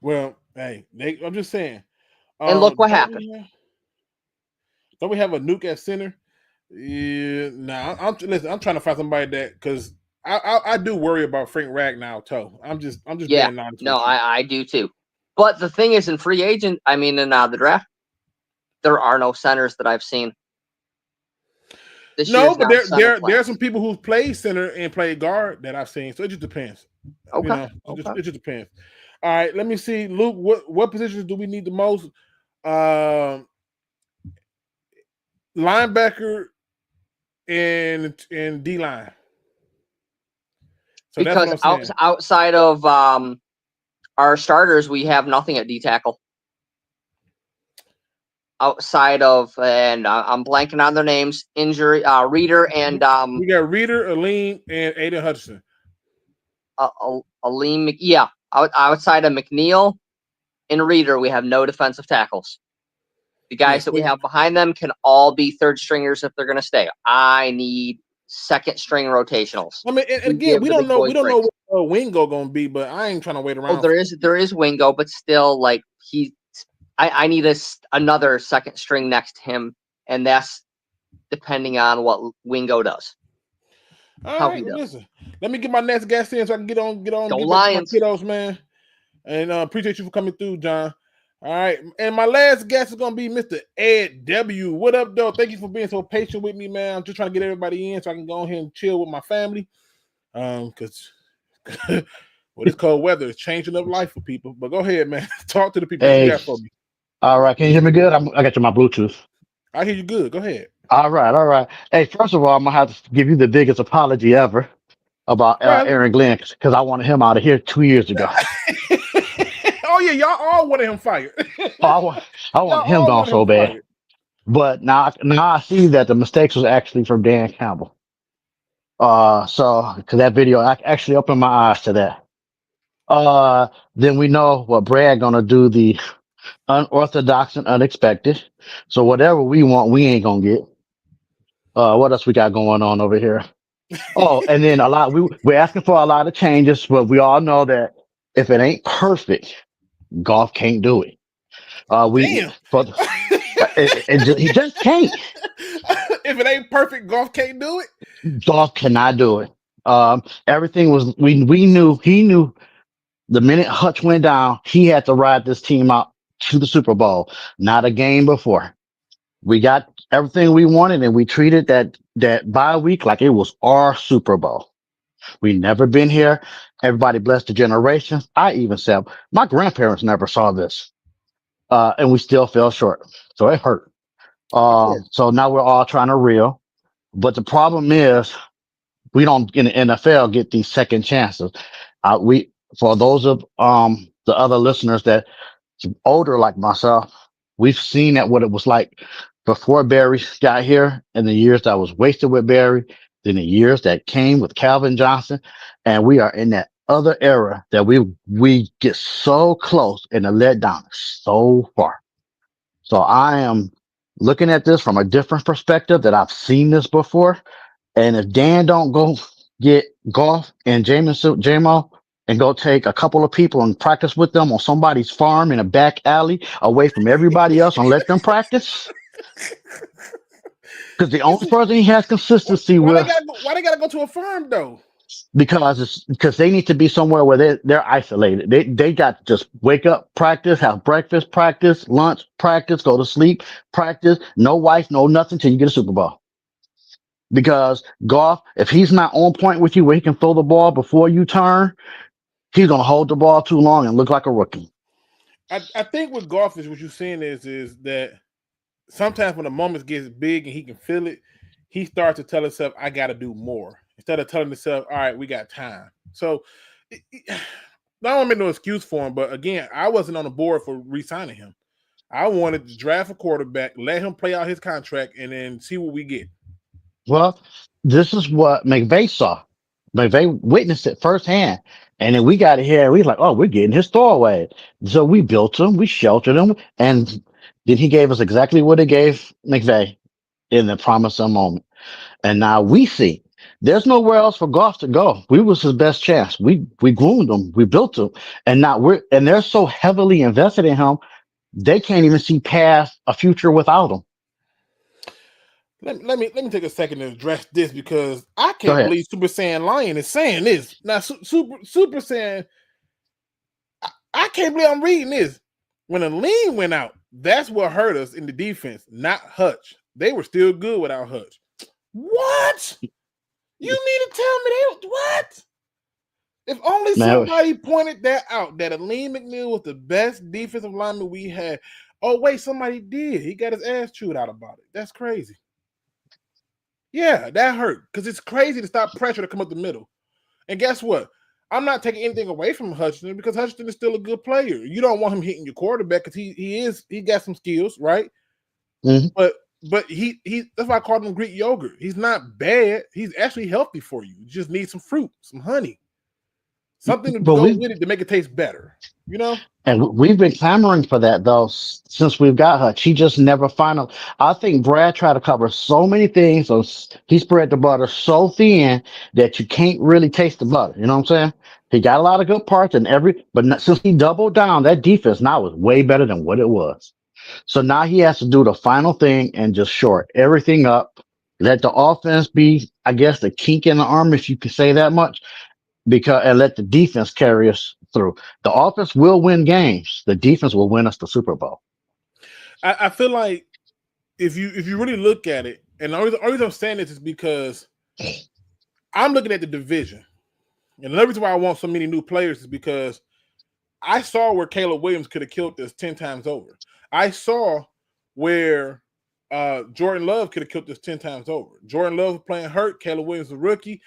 [SPEAKER 1] Well, hey, I'm just saying.
[SPEAKER 10] And look what happened.
[SPEAKER 1] Don't we have a nuke at center? Yeah, I'm trying to find somebody that, because I do worry about Frank Ragnow too. I'm just being honest.
[SPEAKER 10] No, I do too. But the thing is, in free agent, in the draft, there are no centers that I've seen.
[SPEAKER 1] No, but there are some people who've played center and played guard that I've seen. So it just depends.
[SPEAKER 10] Okay.
[SPEAKER 1] It just depends. All right, let me see, Luke. What positions do we need the most? Linebacker and D line. So
[SPEAKER 10] because outside of our starters, we have nothing at D tackle. Outside of, and I'm blanking on their names, injury, Reader and
[SPEAKER 1] we got Reader, Aleem, and Aiden Hutchinson.
[SPEAKER 10] Aleem, yeah. Outside of McNeil and Reader, we have no defensive tackles. The guys that we have behind them can all be third stringers if they're going to stay. I need second string rotationals.
[SPEAKER 1] I mean, and again, we don't know what Wingo going to be, but I ain't trying to wait around.
[SPEAKER 10] There is Wingo, but still, like, I need another second string next to him, and that's depending on what Wingo does.
[SPEAKER 1] All right, listen. Let me get my next guest in so I can get on.
[SPEAKER 10] Go Lions,
[SPEAKER 1] my kiddos, man. And appreciate you for coming through, John. All right, and my last guest is gonna be Mr. Ed W. What up, though? Thank you for being so patient with me, man. I'm just trying to get everybody in so I can go ahead and chill with my family. Because this cold weather is changing up life for people. But go ahead, man. Talk to the people.
[SPEAKER 11] Hey.
[SPEAKER 1] You got for me.
[SPEAKER 11] All right, can you hear me good? I got you my Bluetooth.
[SPEAKER 1] I hear you good. Go ahead.
[SPEAKER 11] All right. Hey, first of all, I'm gonna have to give you the biggest apology ever about Aaron Glenn because I wanted him out of here 2 years ago.
[SPEAKER 1] Oh yeah, y'all all wanted him fired.
[SPEAKER 11] I want him gone so bad. Fired. But now I see that the mistakes was actually from Dan Campbell. So because that video actually opened my eyes to that. Then we know what Brad gonna do, the unorthodox and unexpected. So whatever we want, we ain't gonna get. What else we got going on over here? Oh, and then we're asking for a lot of changes, but we all know that if it ain't perfect, golf can't do it. He just can't.
[SPEAKER 1] If it ain't perfect, golf can't do it.
[SPEAKER 11] Golf cannot do it. Everything was he knew the minute Hutch went down, he had to ride this team out to the Super Bowl, not a game before. We got everything we wanted, and we treated that bye week like it was our Super Bowl. We never been here. Everybody blessed the generation. I even said my grandparents never saw this, and we still fell short. So it hurt. So now we're all trying to reel. But the problem is we don't in the NFL get these second chances. We for those of the other listeners that older like myself, we've seen that what it was like before Barry got here, and the years that was wasted with Barry, then the years that came with Calvin Johnson, and we are in that other era that we get so close and the letdown is so far. So I am looking at this from a different perspective that I've seen this before. And if Dan don't go get Golf and JMO and go take a couple of people and practice with them on somebody's farm in a back alley away from everybody else and let them practice. Because the only person he has consistency with.
[SPEAKER 1] Why they gotta go to a farm though?
[SPEAKER 11] Because they need to be somewhere where they're isolated. They got to just wake up, practice, have breakfast, practice, lunch, practice, go to sleep, practice, no wife, no nothing till you get a Super Bowl. Because Golf, if he's not on point with you where he can throw the ball before you turn, he's gonna hold the ball too long and look like a rookie.
[SPEAKER 1] I think with Golf is what you're seeing is that sometimes when the moment gets big and he can feel it, he starts to tell himself, I got to do more. Instead of telling himself, all right, we got time. So I don't want to make no excuse for him, but again, I wasn't on the board for re-signing him. I wanted to draft a quarterback, let him play out his contract, and then see what we get.
[SPEAKER 11] Well, this is what McVay saw. McVay witnessed it firsthand. And then we got it here. We like, oh, we're getting his throwaway. So we built him, we sheltered him, and then he gave us exactly what he gave McVay in the promising moment. And now we see there's nowhere else for Golf to go. We was his best chance. We groomed him, we built him, and now they're so heavily invested in him, they can't even see past a future without him.
[SPEAKER 1] Let me take a second to address this because I can't believe Super Saiyan Lion is saying this. Now, Super Saiyan, I can't believe I'm reading this. When a lean went out, that's what hurt us in the defense, not Hutch. They were still good without Hutch. What? You mean to tell me what? If only somebody pointed that out, that Aleem McNeil was the best defensive lineman we had. Oh, wait, somebody did. He got his ass chewed out about it. That's crazy. Yeah, that hurt because it's crazy to stop pressure to come up the middle. And guess what? I'm not taking anything away from Hutchinson because Hutchinson is still a good player. You don't want him hitting your quarterback because he got some skills, right?
[SPEAKER 11] Mm-hmm.
[SPEAKER 1] But he that's why I called him Greek yogurt. He's not bad. He's actually healthy for you. You just need some fruit, some honey, something to go with it to make it taste better. You know.
[SPEAKER 11] And we've been clamoring for that, though, since we've got Hutch. He just never I think Brad tried to cover so many things, so he spread the butter so thin that you can't really taste the butter. You know what I'm saying? He got a lot of good parts, but since he doubled down, that defense now is way better than what it was. So now he has to do the final thing and just shore everything up, let the offense be, I guess, the kink in the arm, if you can say that much, and let the defense carry us through. The offense will win games. The defense will win us the Super Bowl.
[SPEAKER 1] I feel like if you really look at it, and the only reason I'm saying this is because I'm looking at the division. And the reason why I want so many new players is because I saw where Caleb Williams could have killed us 10 times over. I saw where Jordan Love could have killed us 10 times over. Jordan Love was playing hurt. Caleb Williams, a rookie.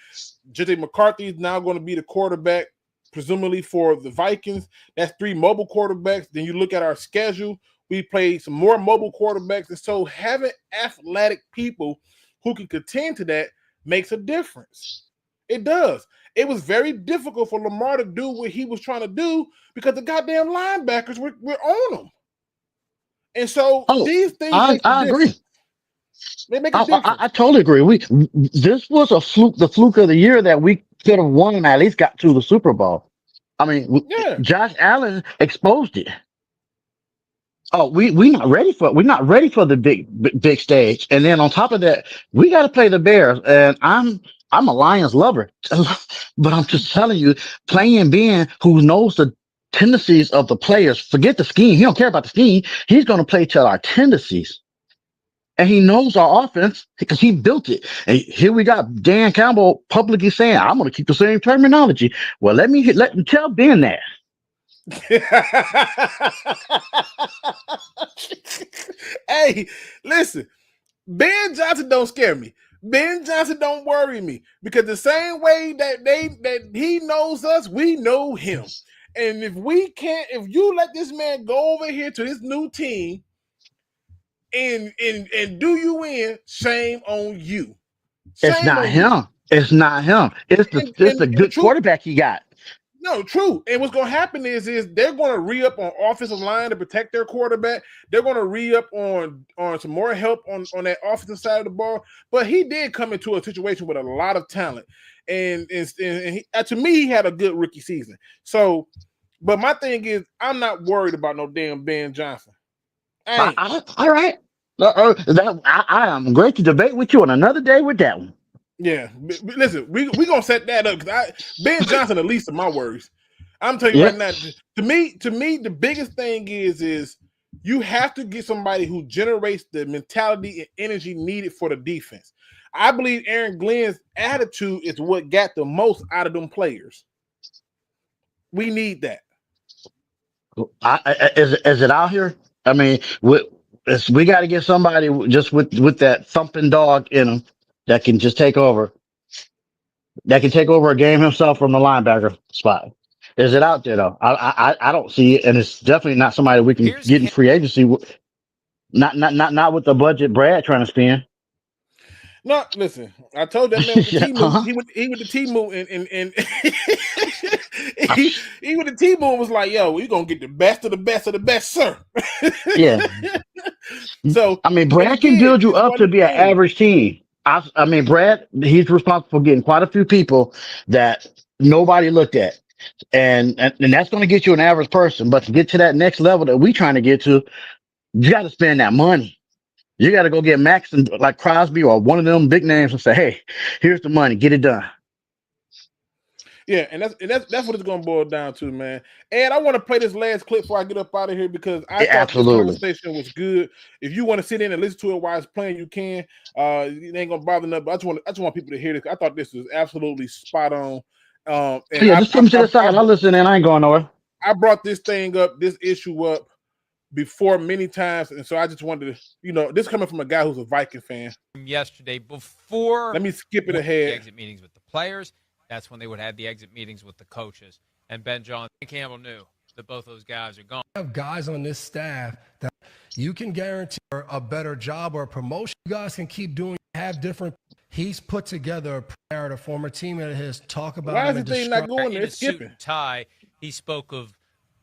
[SPEAKER 1] J.J. McCarthy is now going to be the quarterback, presumably for the Vikings. That's 3 mobile quarterbacks. Then you look at our schedule. We play some more mobile quarterbacks. And so having athletic people who can contend to that makes a difference. It does. It was very difficult for Lamar to do what he was trying to do because the goddamn linebackers were on him. And so these things
[SPEAKER 11] I agree.
[SPEAKER 1] They make a difference.
[SPEAKER 11] I totally agree. This was a fluke, the fluke of the year that we could have won and at least got to the Super Bowl. I mean, Josh Allen exposed it. Oh, we're not ready for the big stage. And then on top of that, we got to play the Bears. And I'm a Lions lover, but I'm just telling you, playing Ben, who knows the tendencies of the players, forget the scheme. He don't care about the scheme. He's going to play to our tendencies. And he knows our offense because he built it. And here we got Dan Campbell publicly saying, I'm going to keep the same terminology. Well, let me tell Ben that.
[SPEAKER 1] Hey, listen, Ben Johnson don't scare me. Ben Johnson don't worry me because the same way that he knows us, we know him. And if you let this man go over here to this new team and do you in, shame on you.
[SPEAKER 11] It's not him. It's not him. It's the good quarterback he got.
[SPEAKER 1] No, true. And what's going to happen is they're going to re-up on offensive line to protect their quarterback. They're going to re-up on some more help on that offensive side of the ball. But he did come into a situation with a lot of talent. And he, to me, he had a good rookie season. So, but my thing is, I'm not worried about no damn Ben Johnson.
[SPEAKER 11] All right. I am great to debate with you on another day with that one.
[SPEAKER 1] Yeah, listen, we gonna set that up because Ben Johnson the least of my worries. I'm telling you right now. To me, the biggest thing is you have to get somebody who generates the mentality and energy needed for the defense. I believe Aaron Glenn's attitude is what got the most out of them players. We need that.
[SPEAKER 11] Is it out here? I mean, we got to get somebody just with that thumping dog in them that can just take over. That can take over a game himself from the linebacker spot. Is it out there though? I don't see it, and it's definitely not somebody we can get in free agency. Not with the budget Brad trying to spend.
[SPEAKER 1] No, listen. I told that man with the team move. He with the team move, and he with the team move was like, "Yo, we gonna get the best of the best of the best, sir."
[SPEAKER 11] Yeah.
[SPEAKER 1] So
[SPEAKER 11] I mean, Brad can build you up to be an average team. I mean, Brad, he's responsible for getting quite a few people that nobody looked at, and that's going to get you an average person. But to get to that next level that we trying to get to, you got to spend that money. You got to go get Max and like Crosby or one of them big names and say, "Hey, here's the money, get it done."
[SPEAKER 1] Yeah, and that's what it's going to boil down to, man. And I want to play this last clip before I get up out of here because I thought this conversation was good. If you want to sit in and listen to it while it's playing, you can. It ain't gonna bother nothing. But I just want people to hear this. I thought this was absolutely spot on. And
[SPEAKER 11] just put me to the side. I'll listen and I ain't going nowhere.
[SPEAKER 1] I brought this issue up before many times, and so I just wanted to, this coming from a guy who's a Viking fan.
[SPEAKER 12] Yesterday, before
[SPEAKER 1] let me skip it ahead.
[SPEAKER 12] The exit meetings with the players. That's when they would have the exit meetings with the coaches. And Ben Johnson and Campbell knew that both those guys are gone.
[SPEAKER 13] Have guys on this staff that you can guarantee a better job or a promotion. You guys can keep doing, have different. He's put together a prior to former teammate of his talk about.
[SPEAKER 1] Why is the thing not going there? It's skipping.
[SPEAKER 12] Tie. He spoke of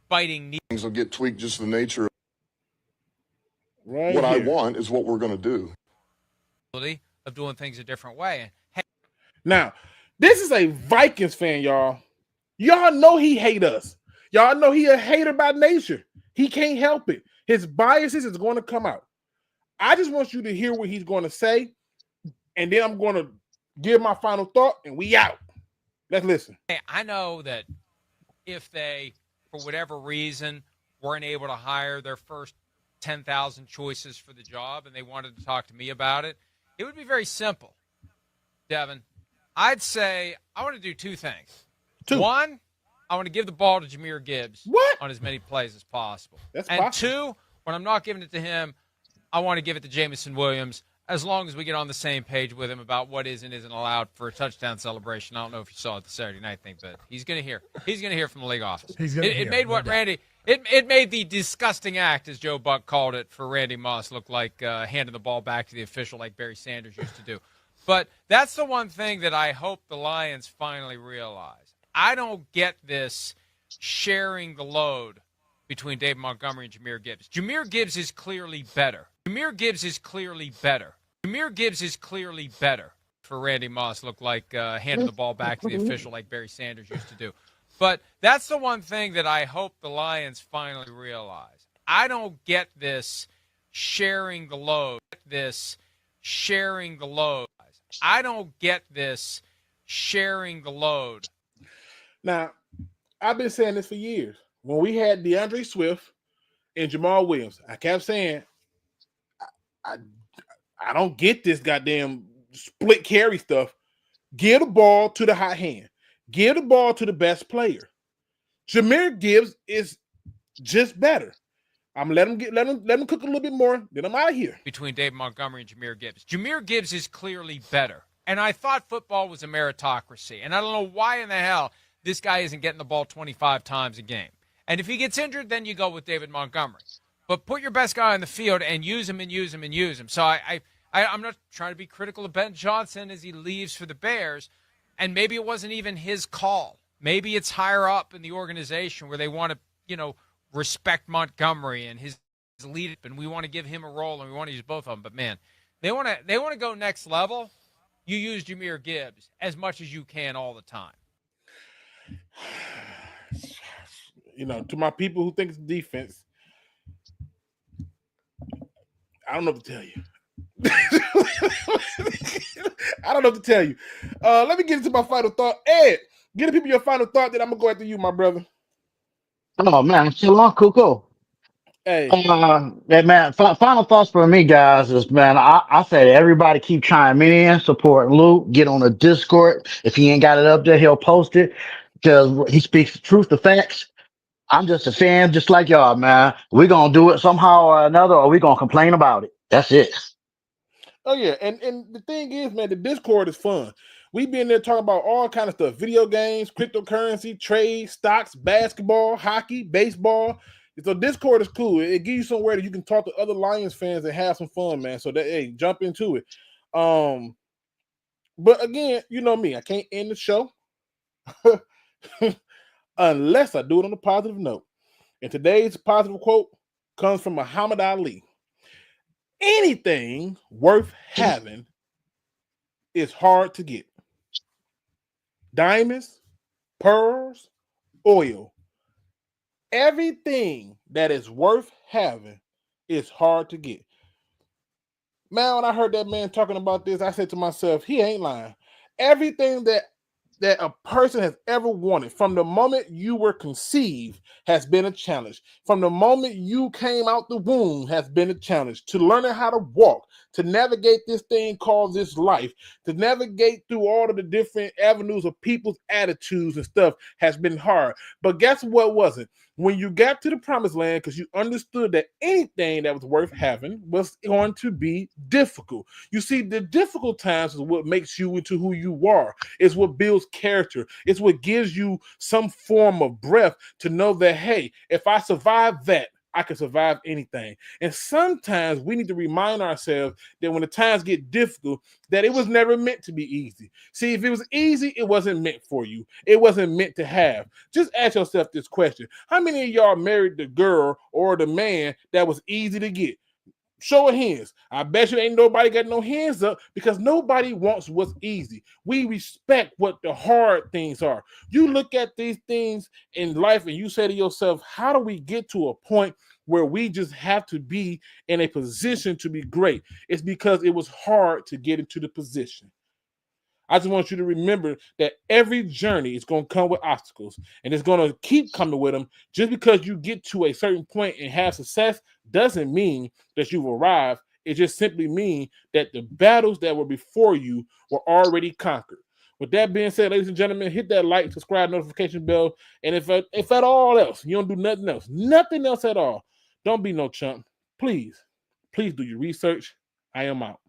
[SPEAKER 12] biting knees.
[SPEAKER 2] Things will get tweaked just the nature.
[SPEAKER 1] Right.
[SPEAKER 2] What I want is what we're going to do.
[SPEAKER 12] Of doing things a different way.
[SPEAKER 1] Now, this is a Vikings fan, y'all. Y'all know he hate us. Y'all know he a hater by nature. He can't help it. His biases is going to come out. I just want you to hear what he's going to say, and then I'm going to give my final thought, and we out. Let's listen.
[SPEAKER 12] I know that if they, for whatever reason, weren't able to hire their first 10,000 choices for the job and they wanted to talk to me about it, it would be very simple, Devin. I'd say I want to do two things. One, I want to give the ball to Jahmyr Gibbs on as many plays as possible.
[SPEAKER 1] That's
[SPEAKER 12] and
[SPEAKER 1] possible.
[SPEAKER 12] Two, when I'm not giving it to him, I want to give it to Jameson Williams as long as we get on the same page with him about what is and isn't allowed for a touchdown celebration. I don't know if you saw it the Saturday night thing, but he's going to hear. He's going to hear from the league office. It made what Randy – it made the disgusting act, as Joe Buck called it, for Randy Moss look like handing the ball back to the official like Barry Sanders used to do. But that's the one thing that I hope the Lions finally realize. I don't get this sharing the load between David Montgomery and Jahmyr Gibbs. Jahmyr Gibbs is clearly better. Jahmyr Gibbs is clearly better. Jahmyr Gibbs is clearly better. For Randy Moss look like handing the ball back to the official like Barry Sanders used to do. But that's the one thing that I hope the Lions finally realize. I don't get this sharing the load. I don't get this sharing the load.
[SPEAKER 1] Now, I've been saying this for years. When we had DeAndre Swift and Jamal Williams, I kept saying, I don't get this goddamn split carry stuff. Give the ball to the hot hand. Give the ball to the best player. Jahmyr Gibbs is just better. I'm let him cook a little bit more. Then I'm out of here.
[SPEAKER 12] Between David Montgomery and Jahmyr Gibbs. Jahmyr Gibbs is clearly better. And I thought football was a meritocracy. And I don't know why in the hell this guy isn't getting the ball 25 times a game. And if he gets injured, then you go with David Montgomery. But put your best guy on the field and use him and use him and use him. So I'm not trying to be critical of Ben Johnson as he leaves for the Bears. And maybe it wasn't even his call. Maybe it's higher up in the organization where they want to, respect Montgomery and his lead, and we want to give him a role, and we want to use both of them. But man, they want to go next level. You use Jahmyr Gibbs as much as you can all the time.
[SPEAKER 1] To my people who think it's defense, I don't know what to tell you. I don't know what to tell you. Let me get into my final thought. Ed, get the people your final thought, then I'm going to go after you, my brother.
[SPEAKER 11] Oh, man. Still on, cool.
[SPEAKER 1] Hey.
[SPEAKER 11] Man, final thoughts for me, guys, is, man, I say everybody keep chiming in, support Luke, get on the Discord. If he ain't got it up there, he'll post it because he speaks the truth, the facts. I'm just a fan, just like y'all, man. We're going to do it somehow or another, or we're going to complain about it. That's it.
[SPEAKER 1] Oh, yeah. And the thing is, man, the Discord is fun. We be in there talking about all kind of stuff, video games, cryptocurrency, trade, stocks, basketball, hockey, baseball. So Discord is cool. It gives you somewhere that you can talk to other Lions fans and have some fun, man. So that, hey, jump into it. But again, you know me, I can't end the show unless I do it on a positive note. And today's positive quote comes from Muhammad Ali. Anything worth having is hard to get. Diamonds, pearls, oil. Everything that is worth having is hard to get. Man, when I heard that man talking about this, I said to myself, he ain't lying. Everything that a person has ever wanted from the moment you were conceived has been a challenge. From the moment you came out the womb has been a challenge. To learning how to walk, to navigate this thing called this life, to navigate through all of the different avenues of people's attitudes and stuff has been hard. But guess what wasn't? When you got to the promised land, because you understood that anything that was worth having was going to be difficult. You see, the difficult times is what makes you into who you are. It's what builds character. It's what gives you some form of breath to know that, hey, if I survive that, I can survive anything. And sometimes we need to remind ourselves that when the times get difficult, that it was never meant to be easy. See, if it was easy, it wasn't meant for you. It wasn't meant to have. Just ask yourself this question. How many of y'all married the girl or the man that was easy to get? Show of hands. I bet you ain't nobody got no hands up because nobody wants what's easy. We respect what the hard things are. You look at these things in life and you say to yourself, how do we get to a point where we just have to be in a position to be great? It's because it was hard to get into the position. I just want you to remember that every journey is going to come with obstacles, and it's going to keep coming with them. Just because you get to a certain point and have success doesn't mean that you've arrived. It just simply means that the battles that were before you were already conquered. With that being said, ladies and gentlemen, hit that like, subscribe, notification bell, and if at all else, you don't do nothing else at all, don't be no chump. Please do your research. I am out.